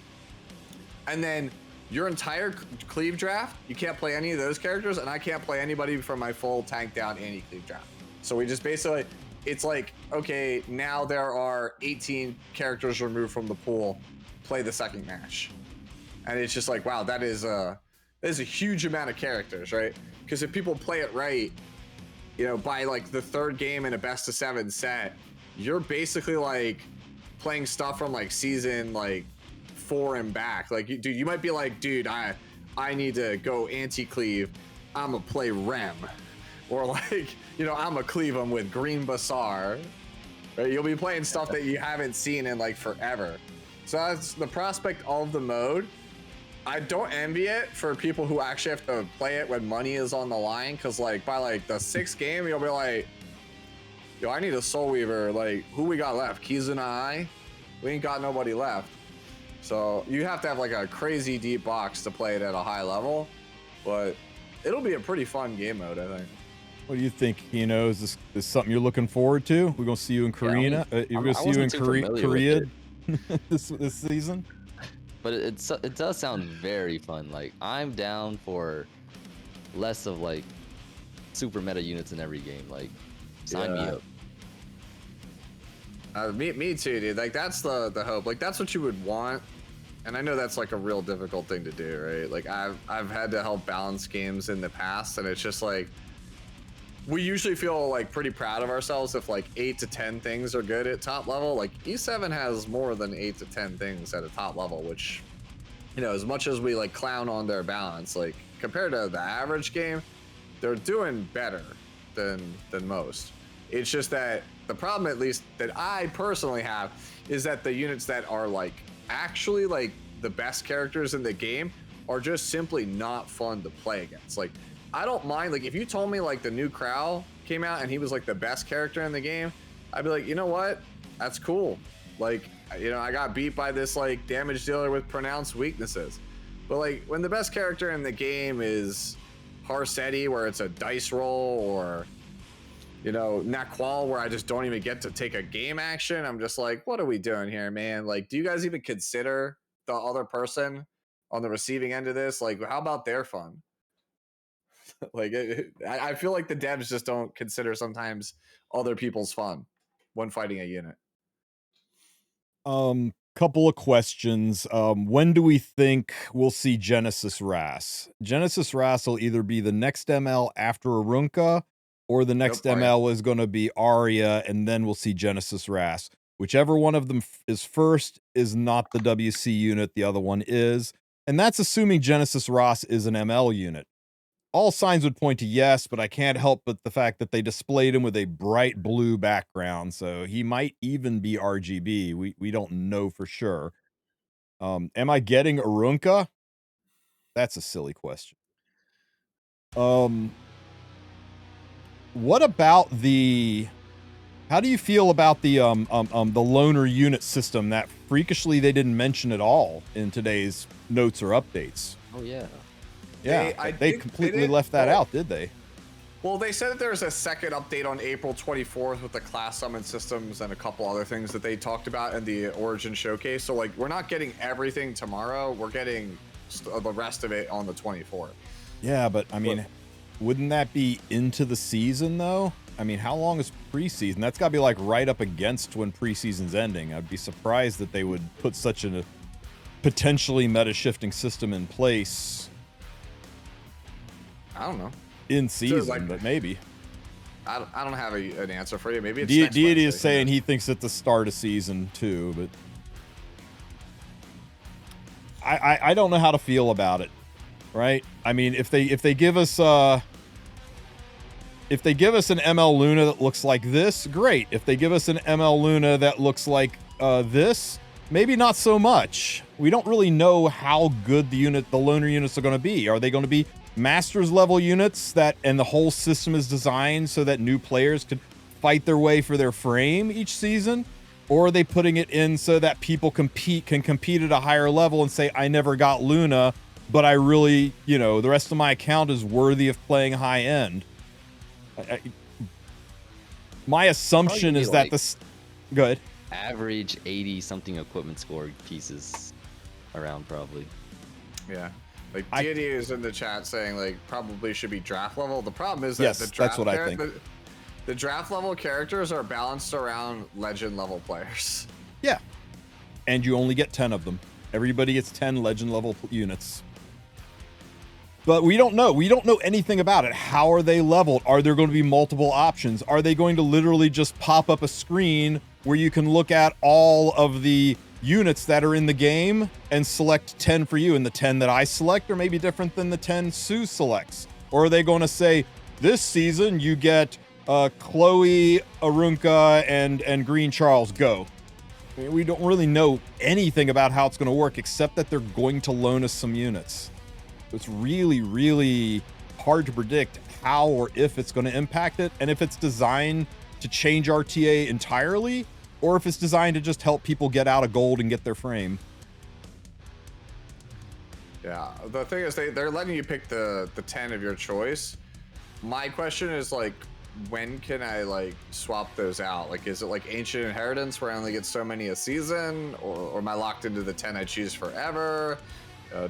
And then your entire cleave draft, you can't play any of those characters, and I can't play anybody from my full tank down anti-cleave draft. So we just basically, it's like, okay, now there are 18 characters removed from the pool. Play the second match. And it's just like, wow, that is a huge amount of characters, right? Because if people play it right, you know, by like the 3rd game in a best of 7 set, you're basically like playing stuff from like season like 4 and back. Like, dude, you might be like, dude, I need to go anti-cleave. I'm gonna play Rem, or like, you know, I'm gonna cleave them with Green Bazaar. Right? You'll be playing stuff that you haven't seen in like forever. So that's the prospect of the mode. I don't envy it for people who actually have to play it when money is on the line, because like by like the 6th game, you'll be like, yo, I need a Soul Weaver. Like, who we got left? Kise and I? We ain't got nobody left. So you have to have like a crazy deep box to play it at a high level, but it'll be a pretty fun game mode, I think. What do you think, Kino? Is this something you're looking forward to? We're gonna see you in Korea. You're gonna see you in Korea this season. But it does sound very fun. Like, I'm down for less of like super meta units in every game. Like, sign me up. Me too, dude. Like, that's the hope. Like, that's what you would want. And I know that's like a real difficult thing to do, right? Like, I've had to help balance games in the past, and it's just like, we usually feel like pretty proud of ourselves if like 8 to 10 things are good at top level. Like, E7 has more than 8 to 10 things at a top level, which, you know, as much as we like clown on their balance, like compared to the average game, they're doing better than most. It's just that the problem, at least that I personally have, is that the units that are like actually like the best characters in the game are just simply not fun to play against. Like, I don't mind, like, if you told me like the new Crow came out and he was like the best character in the game, I'd be like, you know what, that's cool. Like, you know, I got beat by this like damage dealer with pronounced weaknesses. But like, when the best character in the game is Harsetti, where it's a dice roll, or, you know, Naqual, where I just don't even get to take a game action, I'm just like, what are we doing here, man? Like, do you guys even consider the other person on the receiving end of this? Like, how about their fun? Like, I feel like the devs just don't consider sometimes other people's fun when fighting a unit. Couple of questions. When do we think we'll see Genesis Ras? Genesis Ras will either be the next ML after Arunka, or the next ML is going to be Arya, and then we'll see Genesis Ras. Whichever one of them is first is not the WC unit, the other one is. And that's assuming Genesis Ras is an ML unit. All signs would point to yes, but I can't help but the fact that they displayed him with a bright blue background, so he might even be RGB. We don't know for sure. Am I getting Arunka? That's a silly question. What about the... How do you feel about the loner unit system that freakishly they didn't mention at all in today's notes or updates? Oh, yeah. Yeah, they completely left that out, did they? Well, they said that there's a second update on April 24th with the class summon systems and a couple other things that they talked about in the Origin showcase. So, like, we're not getting everything tomorrow. We're getting the rest of it on the 24th. Yeah, but, I mean, wouldn't that be into the season, though? I mean, how long is preseason? That's got to be, like, right up against when preseason's ending. I'd be surprised that they would put such a potentially meta-shifting system in place... I don't know. In season, so, like, but maybe. I don't have an answer for you. Maybe it's Deity is saying he thinks at the start of season 2, but I don't know how to feel about it. Right? I mean, if they give us an ML Luna that looks like this, great. If they give us an ML Luna that looks like this, maybe not so much. We don't really know how good the loner units are going to be. Are they going to be Masters level units and the whole system is designed so that new players could fight their way for their frame each season? Or are they putting it in so that people can compete at a higher level and say, I never got Luna, but I really, you know, the rest of my account is worthy of playing high end? My assumption is that this... Good. Average 80 something equipment score pieces around, probably. Yeah. Like, Deity is in the chat saying, like, probably should be draft level. The problem is that yes, that's what I think. The draft level characters are balanced around legend level players. Yeah. And you only get 10 of them. Everybody gets 10 legend level units. But we don't know. We don't know anything about it. How are they leveled? Are there going to be multiple options? Are they going to literally just pop up a screen where you can look at all of the units that are in the game and select 10 for you, and the 10 that I select are maybe different than the 10 Sue selects? Or are they going to say, this season you get Chloe, Arunka, and Green Charles, go? I mean, we don't really know anything about how it's going to work, except that they're going to loan us some units. So it's really, really hard to predict how or if it's going to impact it, and if it's designed to change RTA entirely, or if it's designed to just help people get out of gold and get their frame. Yeah, the thing is they're letting you pick the 10 of your choice. My question is, like, when can I, like, swap those out? Like, is it like Ancient Inheritance where I only get so many a season, or am I locked into the 10 I choose forever?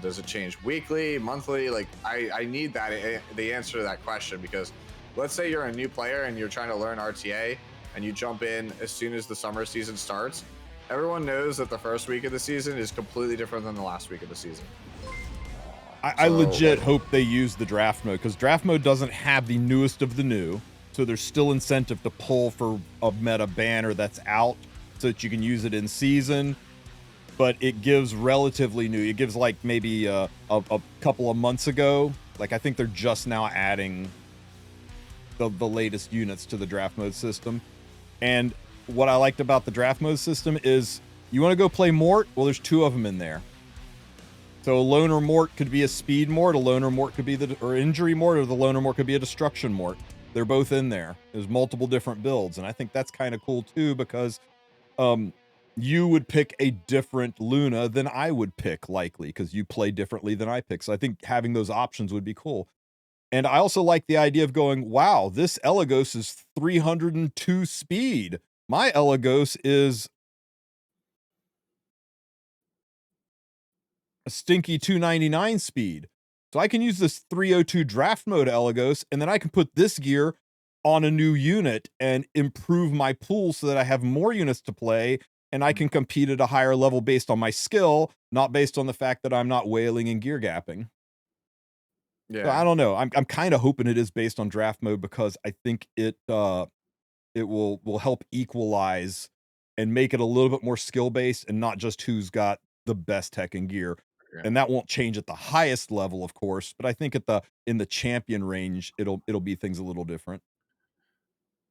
Does it change weekly, monthly? Like, I need the answer to that question, because let's say you're a new player and you're trying to learn RTA and you jump in as soon as the summer season starts. Everyone knows that the first week of the season is completely different than the last week of the season. I legit hope they use the draft mode, because draft mode doesn't have the newest of the new, so there's still incentive to pull for a meta banner that's out so that you can use it in season. But it gives relatively new. It gives like maybe a couple of months ago. Like, I think they're just now adding the latest units to the draft mode system. And what I liked about the draft mode system is, you want to go play Mort? Well, there's 2 of them in there. So a Loner Mort could be a Speed Mort, a Loner Mort could be or Injury Mort, or the Loner Mort could be a Destruction Mort. They're both in there. There's multiple different builds, and I think that's kind of cool too, because you would pick a different Luna than I would pick, likely, because you play differently than I pick. So I think having those options would be cool. And I also like the idea of going, wow, this Elagos is 302 speed. My Elagos is a stinky 299 speed. So I can use this 302 draft mode Elagos, and then I can put this gear on a new unit and improve my pool so that I have more units to play, and I can compete at a higher level based on my skill, not based on the fact that I'm not whaling and gear gapping. Yeah. So I don't know. I'm kind of hoping it is based on draft mode, because I think it will help equalize and make it a little bit more skill based, and not just who's got the best tech and gear. Yeah. And that won't change at the highest level, of course, but I think in the champion range, it'll be things a little different.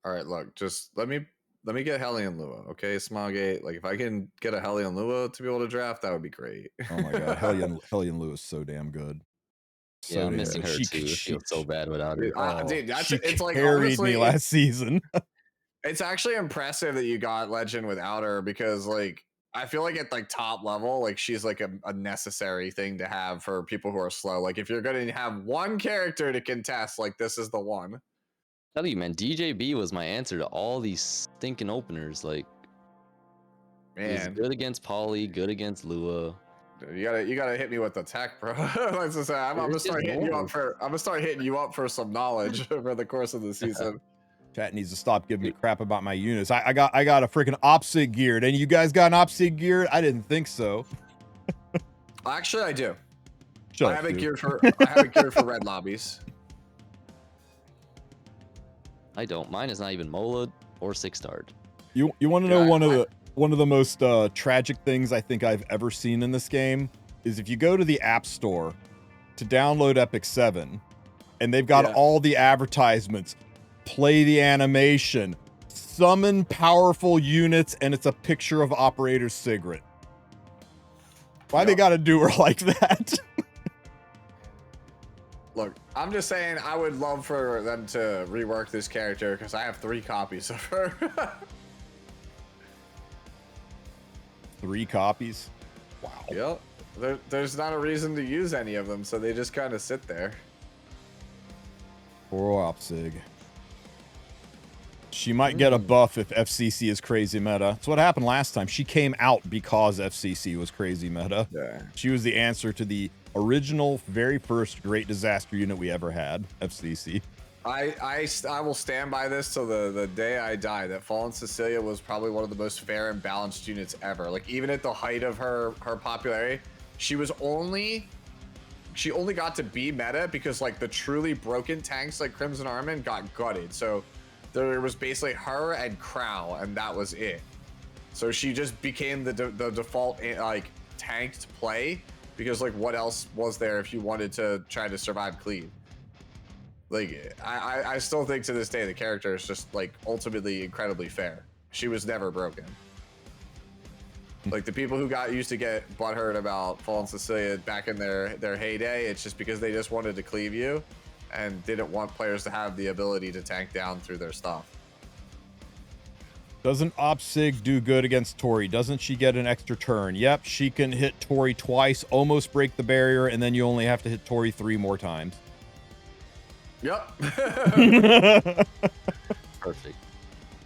All right, look, just let me get Hellion Lua, okay, Smogate. Like, if I can get a Hellion Lua to be able to draft, that would be great. Oh my god, Hellion Lua is so damn good. So yeah, I'm missing her too. She feels so bad without her. Dude, she it's like, carried honestly, me last season. It's actually impressive that you got Legend without her, because, like, I feel like at, like, top level, like, she's like a necessary thing to have for people who are slow. Like, if you're gonna have one character to contest, like, this is the one. Tell you, man, DJB was my answer to all these stinking openers. Like, Man, he's good against Polly, good against Lua. You gotta hit me with the tech, bro. Let's just say, I'm gonna start hitting you up for some knowledge over the course of the season. Chat needs to stop giving me crap about my units. I got a freaking opposite geared, and you guys got an opposite geared? I didn't think so. Actually, I do. I have it geared for red lobbies. I don't. Mine is not even Mola or 6-starred. You want to know one of the most tragic things I think I've ever seen in this game is, if you go to the App Store to download Epic 7, and they've got all the advertisements, play the animation, summon powerful units, and it's a picture of Operator Sigrid. Why they got to do her like that? Look, I'm just saying, I would love for them to rework this character, because I have 3 copies of her. 3 copies? Wow. Yep. There's not a reason to use any of them, so they just kind of sit there. Poor Opsig. She might get a buff if FCC is crazy meta. That's what happened last time. She came out because FCC was crazy meta. Yeah. She was the answer to the original, very first Great Disaster unit we ever had, FCC. I will stand by this till the day I die, that Fallen Cecilia was probably one of the most fair and balanced units ever. Like, even at the height of her popularity, she only got to be meta because, like, the truly broken tanks like Crimson Armament got gutted. So there was basically her and Crow, and that was it. So she just became the default like tank to play because like what else was there if you wanted to try to survive clean? Like I still think to this day the character is just like ultimately incredibly fair. She was never broken. Like the people who got used to get butthurt about Fallen Cecilia back in their heyday, it's just because they just wanted to cleave you and didn't want players to have the ability to tank down through their stuff. Doesn't Opsig do good against Tori? Doesn't she get an extra turn? Yep, she can hit Tori twice, almost break the barrier, and then you only have to hit Tori 3 more times. Yep. Perfect.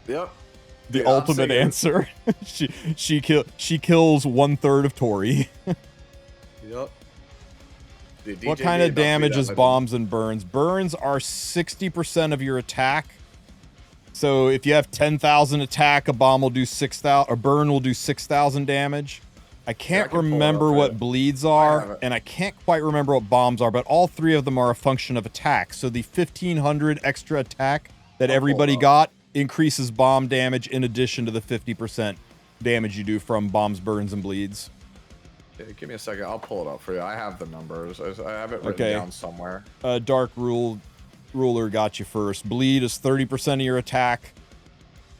Yep. The ultimate answer. she kills 1/3 of Tori. Yep. Dude, What kind of damage is bombs and burns? Burns are 60% of your attack. So if you have 10,000 attack, a bomb will do 6,000, a burn will do 6,000 damage. I can't remember what bleeds are, and I can't quite remember what bombs are, but all three of them are a function of attack. So the 1,500 extra attack that everybody got increases bomb damage in addition to the 50% damage you do from bombs, burns, and bleeds. Yeah, give me a second. I'll pull it up for you. I have the numbers. I have it written down somewhere. Dark Ruler got you first. Bleed is 30% of your attack.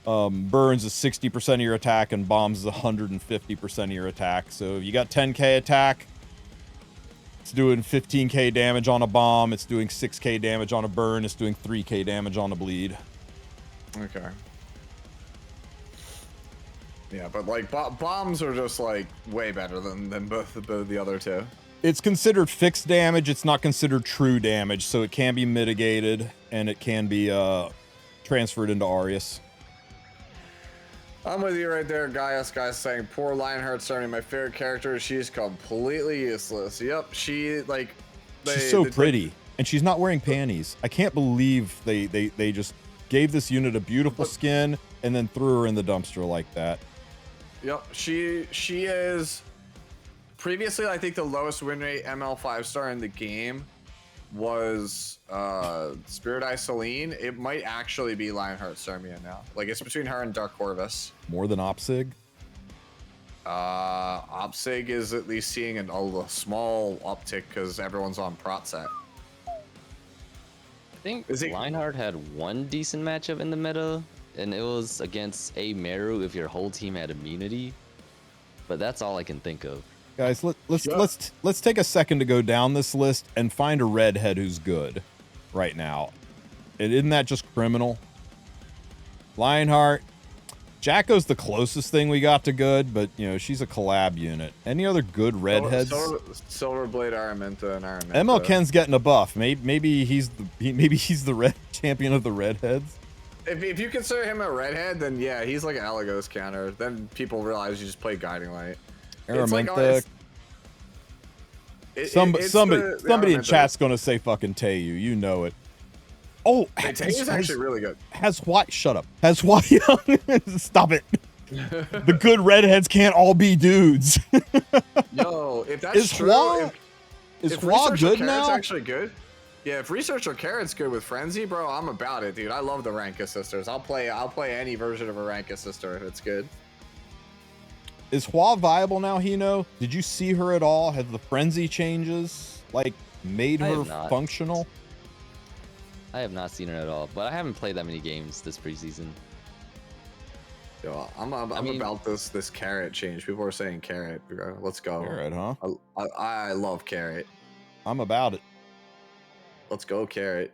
Burns is 60% of your attack, and bombs is 150% of your attack. So you got 10k attack. It's doing 15k damage on a bomb. It's doing 6k damage on a burn. It's doing 3k damage on a bleed. Okay. Yeah, but like bombs are just like way better than both the other two. It's considered fixed damage. It's not considered true damage, so it can be mitigated and it can be transferred into Arius. I'm with you right there, Gaius. Guy's saying poor Lionheart starting my favorite character. She's completely useless. Yep, she like. She's so pretty, and she's not wearing panties. I can't believe they just gave this unit a beautiful skin and then threw her in the dumpster like that. Yep, she is. Previously, I think the lowest win rate ML 5-star in the game was Spirit Eye Celine. It might actually be Lionheart Sarmia now. Like it's between her and Dark Corvus. More than Opsig? Opsig is at least seeing a small uptick because everyone's on Protsec. I think Lionheart had one decent matchup in the meta, and it was against a Meru if your whole team had immunity. But that's all I can think of. Guys, let's take a second to go down this list and find a redhead who's good right now. And isn't that just criminal? Lionheart. Jacko's the closest thing we got to good, but you know, she's a collab unit. Any other good redheads? Silverblade, Araminta, and Araminta. ML Ken's getting a buff. Maybe he's the red champion of the redheads. If you consider him a redhead, then yeah, he's like an Alagos counter. Then people realize you just play Guiding Light. Araminta. Somebody in chat's gonna say fucking Taeyu. You know it. Oh, Taeyu's actually really good. Shut up. Has Hua Young? Stop it. The good redheads can't all be dudes. Yo, if that's true, is Hua good now? It's actually good. Yeah, if Research or Carrot's good with Frenzy, bro, I'm about it, dude. I love the rank assisters. I'll play any version of a rank assister if it's good. Is Hua viable now, Hino? Did you see her at all? Have the frenzy changes like made her functional? I have not seen her at all, but I haven't played that many games this preseason. Yo, I'm about this Carrot change. People are saying Carrot. Let's go. Carrot, huh? I love Carrot. I'm about it. Let's go, Carrot.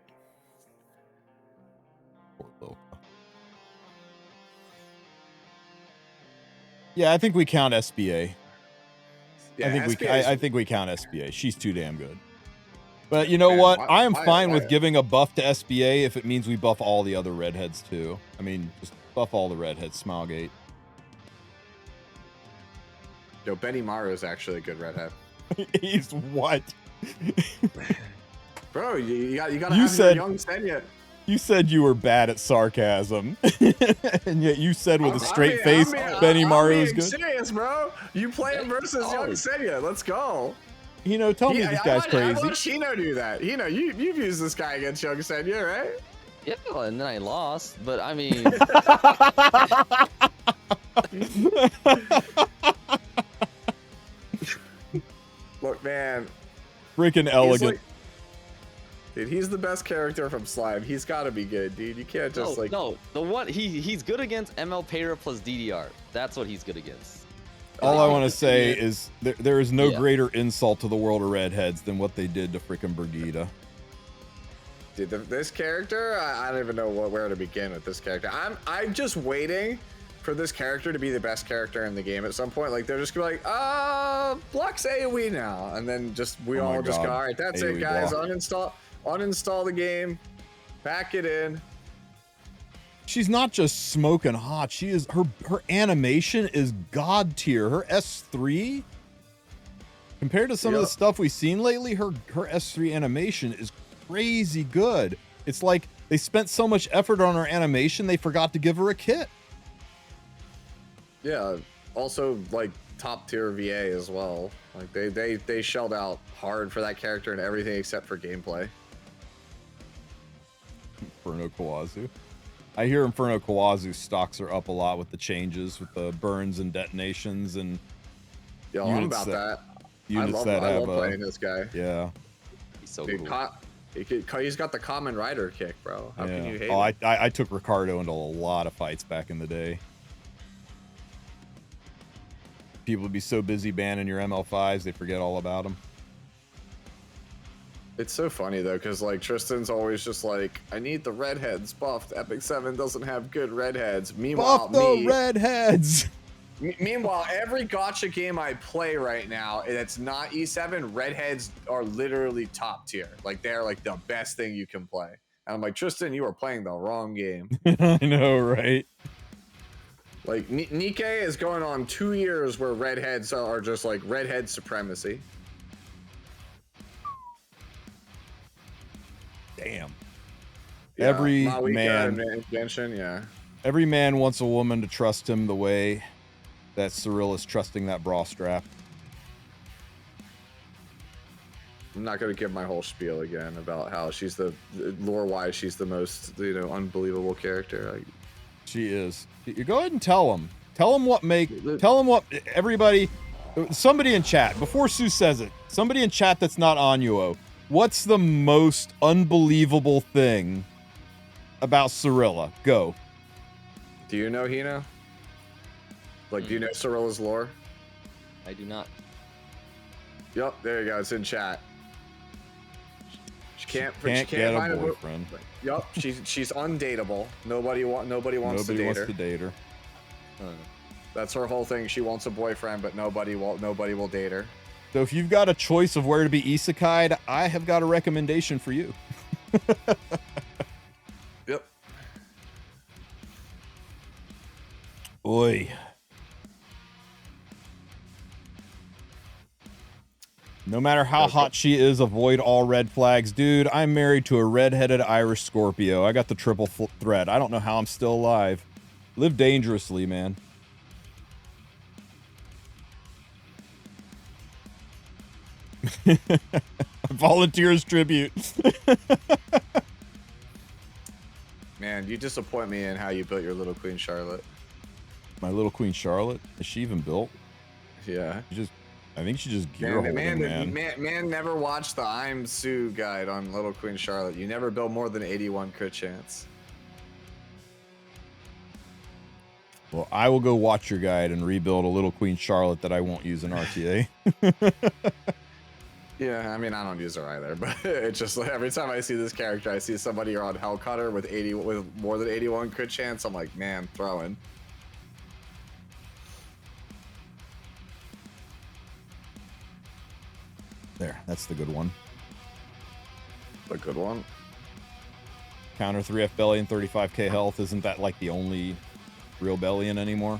Yeah, I think we count SBA. Yeah, I think we count SBA. She's too damn good. But you know what? I am fine with giving a buff to SBA if it means we buff all the other redheads too. I mean, just buff all the redheads. Smilegate. Yo, Benny Maru is actually a good redhead. He's what? Bro, you gotta have your young Senya. You said you were bad at sarcasm, and yet you said with a straight face, Benny Maru is good. I'm serious, bro. You play him versus young Senya. Let's go. You know, tell me this guy's crazy. I watched Hino do that. Hino, you've used this guy against young Senya, right? Yeah, and then I lost. But I mean, Look, man. Freaking elegant. Dude, he's the best character from Slime. He's got to be good, dude. You can't just No, the one he's good against ML Payra plus DDR. That's what he's good against. All I want to say is there is no greater insult to the world of redheads than what they did to freaking Brigida. Dude, this character, I don't even know where to begin with this character. I'm just waiting for this character to be the best character in the game at some point. Like, they're just gonna be like, Block's AoE now. And then we all just go, all right, that's AoE it, guys. Block. Uninstall the game, pack it in. She's not just smoking hot. She is her animation is god tier. Her S3 compared to some of the stuff we've seen lately, her S3 animation is crazy good. It's like they spent so much effort on her animation, they forgot to give her a kit. Yeah, also like top tier VA as well. Like they shelled out hard for that character and everything except for gameplay. Inferno Kawazu. I hear Inferno Kawazu stocks are up a lot with the changes, with the burns and detonations and I'm about that. Units I love playing this guy. Yeah. He's so dude, cool. He's got the Common Rider kick, bro. How can you hate him? I took Ricardo into a lot of fights back in the day. People would be so busy banning your ML5s, they forget all about them. It's so funny though, because like Tristen's always just like, I need the redheads buffed. Epic 7 doesn't have good redheads. Meanwhile, buff the redheads. Meanwhile, every gacha game I play right now, that's not E7, redheads are literally top tier. Like they're like the best thing you can play. And I'm like, Tristen, you are playing the wrong game. I know, right? Like Nikkei is going on 2 years where redheads are just like redhead supremacy. Damn. Yeah, Every Malika man, and Genshin, yeah. Every man wants a woman to trust him the way that Cyril is trusting that bra strap. I'm not going to give my whole spiel again about how she's lore-wise, she's the most, unbelievable character. She is. You go ahead and tell him. Tell him what everybody, somebody in chat, before Sue says it, somebody in chat that's not Anuo, what's the most unbelievable thing about Cyrilla? Go. Do you know Hino? Like, do you know Cyrilla's lore? I do not. Yep, there you go. It's in chat. She can't get find a boyfriend. Yep, she's undateable. Nobody wants to date her. That's her whole thing. She wants a boyfriend, but nobody will date her. So if you've got a choice of where to be isekai'd, I have got a recommendation for you. Yep. Oi. No matter how hot she is, avoid all red flags. Dude, I'm married to a red-headed Irish Scorpio. I got the triple threat. I don't know how I'm still alive. Live dangerously, man. Volunteer as tribute. Man, you disappoint me in how you built your little Queen Charlotte. My little Queen Charlotte? Is she even built? Yeah. I think she just gear holding, man never watched the I'm Sue guide on Little Queen Charlotte. You never build more than 81 crit chance. Well, I will go watch your guide and rebuild a Little Queen Charlotte that I won't use in RTA. Yeah, I mean, I don't use her either, but it's just like every time I see this character, I see somebody on Hellcutter with more than 81 crit chance. I'm like, man, throwing. There, that's the good one. The good one. Counter 3F Bellion, 35k health. Isn't that like the only real Bellion anymore?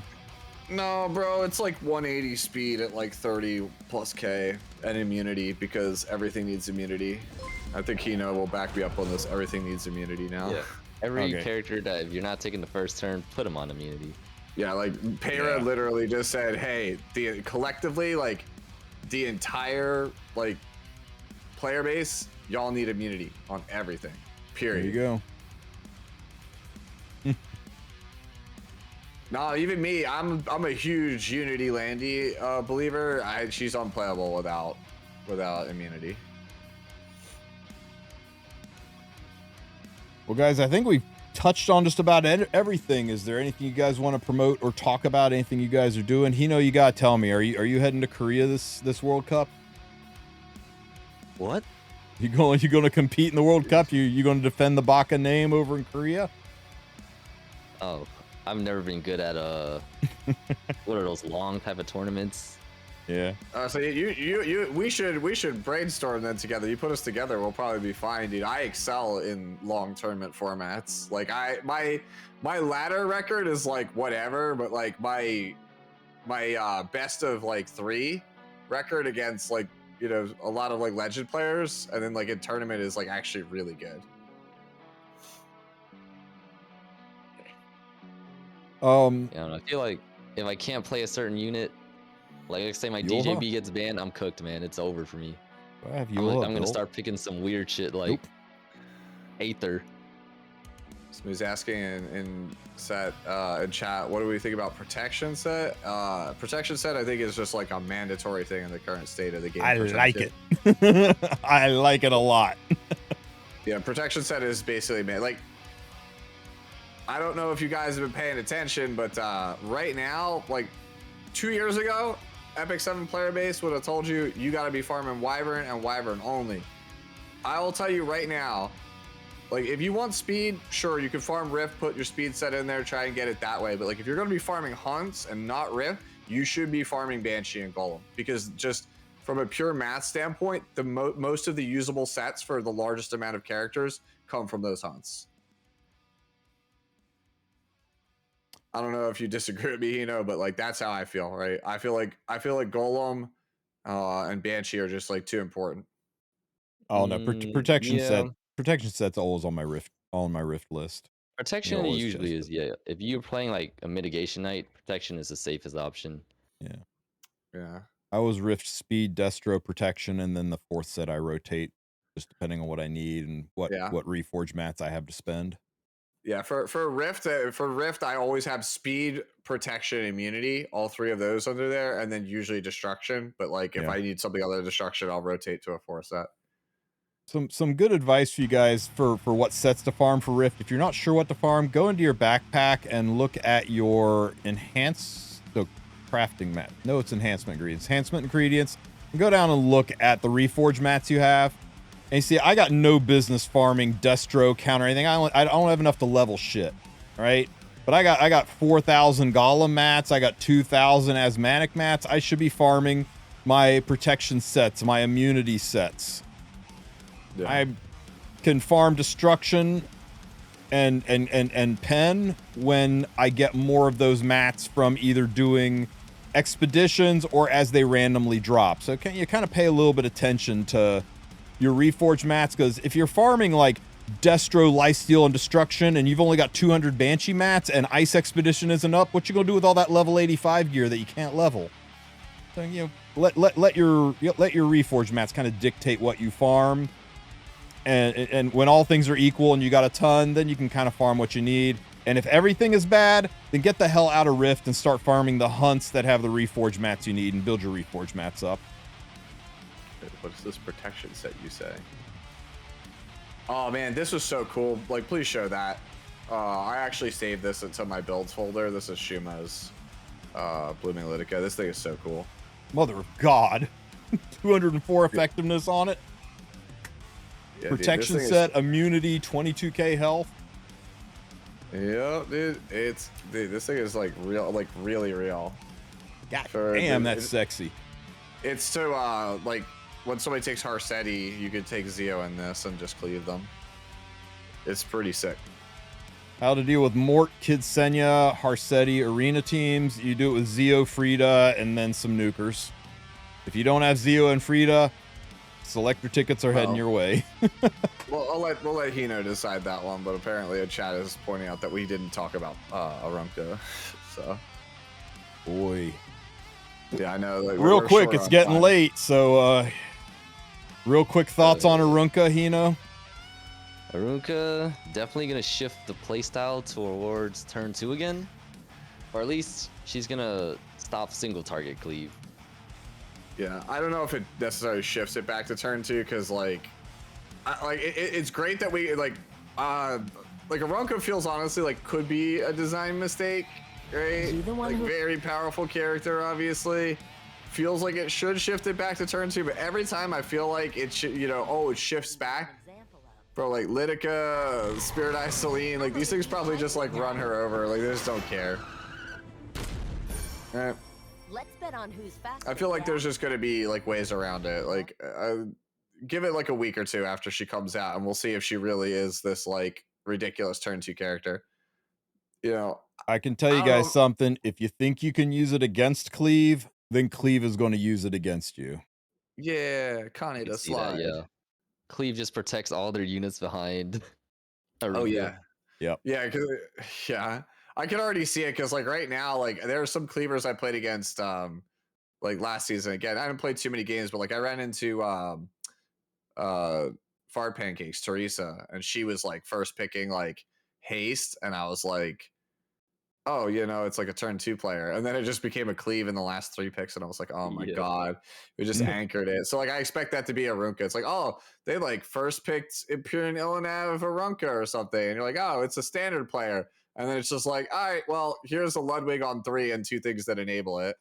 No, bro, it's like 180 speed at like 30 plus K and immunity because everything needs immunity. I think Hino will back me up on this. Everything needs immunity now. Yeah. Every character that if you're not taking the first turn, put him on immunity. Yeah, like Payra literally just said, hey, collectively, like the entire like player base, y'all need immunity on everything. Period. There you go. No, even me. I'm a huge Unity Landy believer. She's unplayable without immunity. Well, guys, I think we've touched on just about everything. Is there anything you guys want to promote or talk about? Anything you guys are doing? Hino, you gotta tell me. Are you heading to Korea this World Cup? What? You going to compete in the World Cup? You going to defend the Baka name over in Korea? Oh, I've never been good at what are those long type of tournaments? Yeah. So we should brainstorm then together. You put us together, we'll probably be fine, dude. I excel in long tournament formats. Like my ladder record is like whatever, but like my best of like 3 record against like, you know, a lot of like legend players, and then like in tournament is like actually really good. Yeah, I feel like if I can't play a certain unit, like let's say my DJB gets banned, I'm cooked, man. It's over for me. I'm gonna start picking some weird shit like Aether. Who's asking in chat, what do we think about protection set? Protection set, I think, is just like a mandatory thing in the current state of the game. I like it. I like it a lot. Yeah, protection set is basically like, I don't know if you guys have been paying attention, but right now, like 2 years ago, Epic 7 player base would have told you got to be farming Wyvern and Wyvern only. I will tell you right now, like if you want speed, sure, you can farm Rift, put your speed set in there, try and get it that way. But like if you're going to be farming hunts and not Rift, you should be farming Banshee and Golem, because just from a pure math standpoint, the most of the usable sets for the largest amount of characters come from those hunts. I don't know if you disagree with me, you know, but like that's how I feel, right? I feel like Golem and Banshee are just like too important. Oh no, protection set's always on my Rift list. Protection usually is, yeah. If you're playing like a mitigation knight, protection is the safest option. Yeah. I was Rift speed, Destro, protection, and then the 4th set I rotate, just depending on what I need and what reforge mats I have to spend. Yeah, for Rift, I always have speed, protection, immunity, all 3 of those under there, and then usually destruction. But like if I need something other than destruction, I'll rotate to a 4 set. Some good advice for you guys for what sets to farm for Rift. If you're not sure what to farm, go into your backpack and look at your crafting mat. No, it's enhancement ingredients. And go down and look at the reforge mats you have. And you see, I got no business farming Destro, counter anything. I don't have enough to level shit, right? But I got 4,000 Golem mats. I got 2,000 Asthmatic mats. I should be farming my protection sets, my immunity sets. Yeah. I can farm destruction and pen when I get more of those mats from either doing expeditions or as they randomly drop. So you kind of pay a little bit of attention to your reforged mats, because if you're farming like Destro, Lifesteal, and Destruction, and you've only got 200 Banshee mats and Ice Expedition isn't up, what you gonna do with all that level 85 gear that you can't level? So, you know, let your reforged mats kind of dictate what you farm. And when all things are equal and you got a ton, then you can kind of farm what you need. And if everything is bad, then get the hell out of Rift and start farming the hunts that have the reforged mats you need and build your reforged mats up. What's this protection set you say? Oh man, this was so cool. Like, please show that. I actually saved this into my builds folder. This is Shuma's Blooming Litica. This thing is so cool. Mother of God. 204 effectiveness on it. Yeah, protection dude, set, immunity, 22k health. Yeah, dude. This thing is like real, like really real. God damn, that's sexy. It's to like when somebody takes Harsetti, you could take Zeo in this and just cleave them. It's pretty sick. How to deal with Mort, Kidsenya, Harsetti arena teams. You do it with Zeo, Frida, and then some nukers. If you don't have Zeo and Frida, selector tickets are heading your way. Well, we'll let Hino decide that one, but apparently a chat is pointing out that we didn't talk about Arunka. So, boy. Yeah, I know. Like, real quick, it's getting late, so real quick thoughts on Arunka, Hino? Arunka definitely gonna shift the playstyle towards turn 2 again. Or at least she's gonna stop single target cleave. Yeah, I don't know if it necessarily shifts it back to turn 2 because like it's great that we like Arunka feels honestly like could be a design mistake, right? Like very powerful character, obviously. Feels like it should shift it back to turn 2, but every time I feel like it should, you know, oh, it shifts back. Bro, like Lidica, Spirit Eye, Celine, like these things probably just like run her over. Like they just don't care. Let's bet on who's faster. I feel like there's just gonna be like ways around it. Like give it like a week or two after she comes out, and we'll see if she really is this like ridiculous turn 2 character. You know, I can tell you guys something. If you think you can use it against Cleave, then Cleave is going to use it against you. Yeah, Connie the slide. Yeah, Cleave just protects all their units behind. Oh yeah, yep. Yeah, because yeah, I can already see it because like right now, like there are some cleavers I played against like last season. Again, I haven't played too many games, but like I ran into Fart Pancakes, Teresa, and she was like first picking like haste, and I was like, oh, you know, it's like a turn 2 player. And then it just became a cleave in the last 3 picks. And I was like, oh my God, we just anchored it. So like, I expect that to be Arunka. It's like, oh, they like first picked Imperial Ilanav Arunka or something. And you're like, oh, it's a standard player. And then it's just like, all right, well, here's a Ludwig on 3 and 2 things that enable it.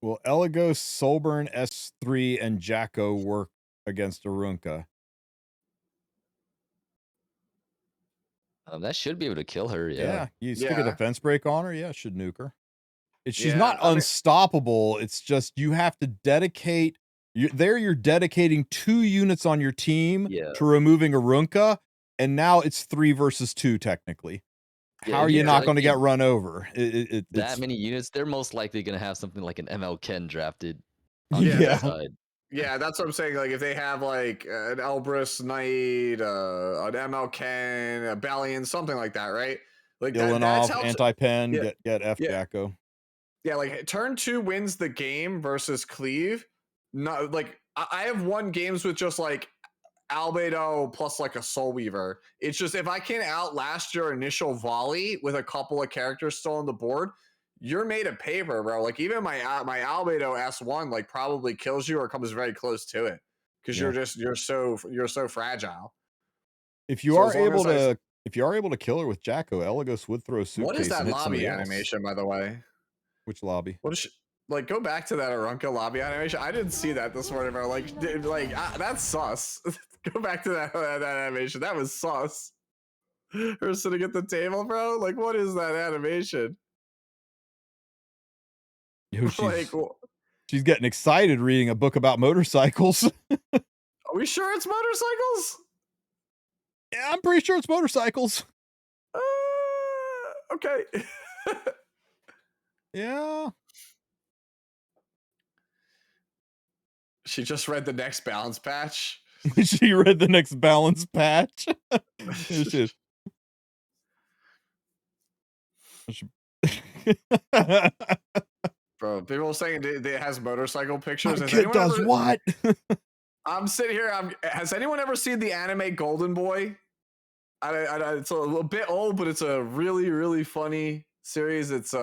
Well, Eligos, Solburn, S3, and Jacko work against Arunka. That should be able to kill her. Yeah, you stick a defense break on her. Yeah, it should nuke her. She's not unstoppable. It's just you have to dedicate. You're dedicating 2 units on your team to removing Arunka, and now it's 3 versus 2 technically. How are you not going to get run over? That many units, they're most likely going to have something like an ML Ken drafted. Yeah, that's what I'm saying. Like, if they have like an Elbrus Knight, an ML Ken, a Balian, something like that, right? Like Ilanov, anti-pen, get F Jacko. Yeah, like turn 2 wins the game versus Cleave. Not like I have won games with just like Albedo plus like a Soul Weaver. It's just if I can't outlast your initial volley with a couple of characters still on the board, you're made of paper, bro. Like even my Albedo S1 like probably kills you or comes very close to it because you're so fragile. If you are able to kill her with Jacko, Eligos would throw a suitcase. What is that and hit lobby else. animation, by the way? Which lobby? What is she, like? Go back to that Arunka lobby animation. I didn't see that this morning, bro. Like that's sus. Go back to that animation. That was sus. Her sitting at the table, bro. Like, what is that animation? Yo, she's getting excited reading a book about motorcycles. Are we sure it's motorcycles? Yeah, I'm pretty sure it's motorcycles. Okay. Yeah. She just read the next balance patch. She read the next balance patch. Bro, people are saying it has motorcycle pictures. My kid does what? I'm sitting here. Has anyone ever seen the anime Golden Boy? It's a little bit old, but it's a really, really funny series. It's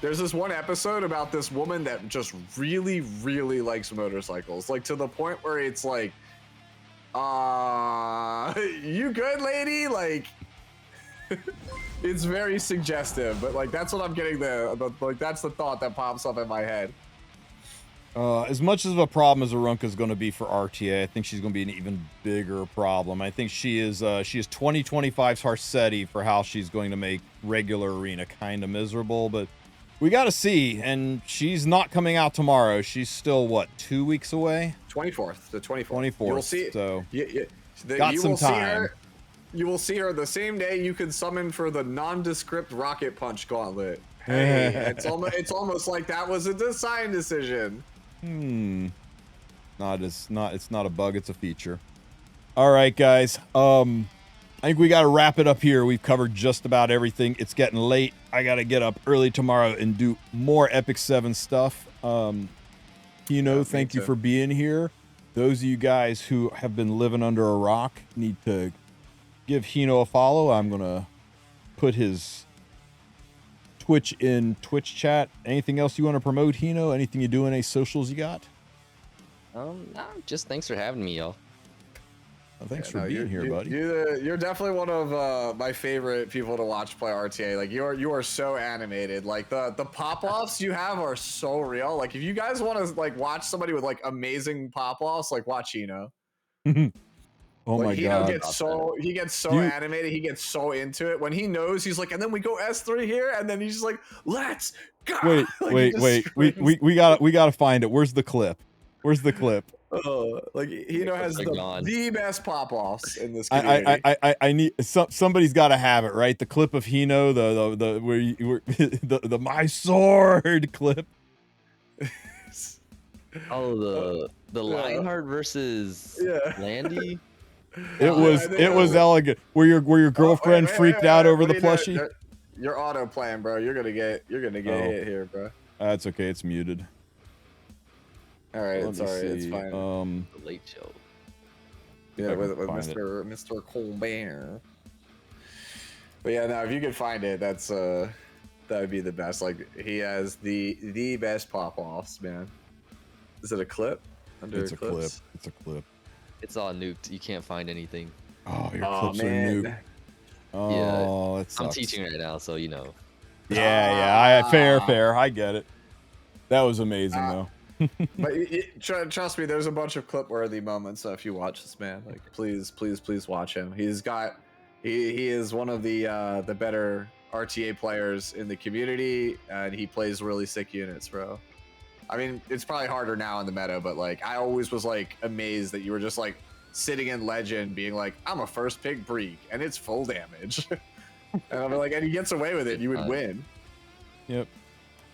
there's this one episode about this woman that just really, really likes motorcycles, like to the point where it's like, you good, lady? Like, it's very suggestive, but like that's what I'm getting like that's the thought that pops up in my head. As much of a problem as Arunka is going to be for RTA, I think she's going to be an even bigger problem. I think she is 2025's Harsetti for how she's going to make regular arena kind of miserable, but we got to see. And she's not coming out tomorrow. She's still what, 2 weeks away? 24th, the 24th. 24th. You'll see. So got some time. You will see her the same day you can summon for the nondescript rocket punch gauntlet. Hey, it's almost like that was a design decision. It's not a bug, it's a feature. All right, guys. I think we got to wrap it up here. We've covered just about everything. It's getting late. I got to get up early tomorrow and do more Epic 7 stuff. Thank you for being here. Those of you guys who have been living under a rock need to give Hino a follow. I'm gonna put his Twitch in Twitch chat. Anything else you want to promote, Hino? Anything you do in any socials you got? No, just thanks for having me, y'all. Well, thanks for being here, buddy. You're definitely one of my favorite people to watch play RTA. Like you are so animated. Like the pop-offs you have are so real. Like if you guys want to like watch somebody with like amazing pop-offs, like watch Hino. Oh like, my god. He gets so animated, he gets so into it. When he knows, he's like, and then we go S3 here, and then he's just like, let's go. Wait, like, wait. We gotta find it. Where's the clip? Where's the clip? Like Hino has the best pop-offs in this community. I need somebody's got to have it, right? The clip of Hino, the my sword clip. Oh, the Lionheart versus Landy. It was elegant. Where your girlfriend freaked out over the plushie. You're auto playing, bro. You're gonna get hit here, bro. That's okay. It's muted. All right, it's fine. The Late Show. Yeah, with Mr. Colbert. But yeah, now if you could find it, that would be the best. Like he has the best pop-offs, man. Is it a clip? It's a clip. It's a clip. It's all nuked. You can't find anything. Oh, your clips are nuked. Oh, yeah, that sucks. I'm teaching right now, so you know. Yeah. Fair. I get it. That was amazing though. But trust me, there's a bunch of clip-worthy moments if you watch this man. Like, please watch him. He is one of the better RTA players in the community, and he plays really sick units, bro. I mean, it's probably harder now in the meta, but like, I always was like amazed that you were just like sitting in Legend, being like, I'm a first pick Breek, and it's full damage, and I'm like, and he gets away with it, you would win. Yep.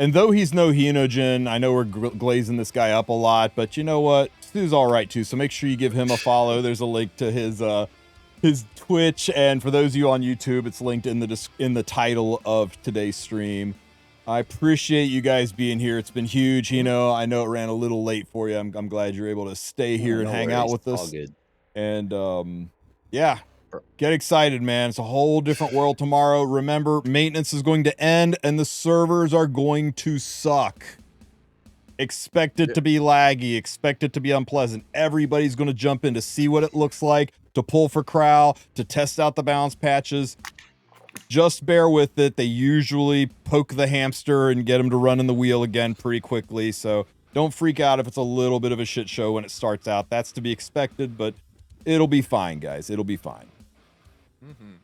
And though he's no Hinogen, I know we're glazing this guy up a lot, but you know what? Stu's all right too. So make sure you give him a follow. There's a link to his Twitch, and for those of you on YouTube, it's linked in the title of today's stream. I appreciate you guys being here. It's been huge, Hino. I know it ran a little late for you. I'm glad you're able to stay here and hang out with us. All good. And yeah. Get excited, man. It's a whole different world tomorrow. Remember, maintenance is going to end and the servers are going to suck. Expect it to be laggy. Expect it to be unpleasant. Everybody's going to jump in to see what it looks like, to pull for Crow, to test out the balance patches. Just bear with it. They usually poke the hamster and get him to run in the wheel again pretty quickly. So don't freak out if it's a little bit of a shit show when it starts out. That's to be expected, but it'll be fine, guys. It'll be fine. Mm-hmm.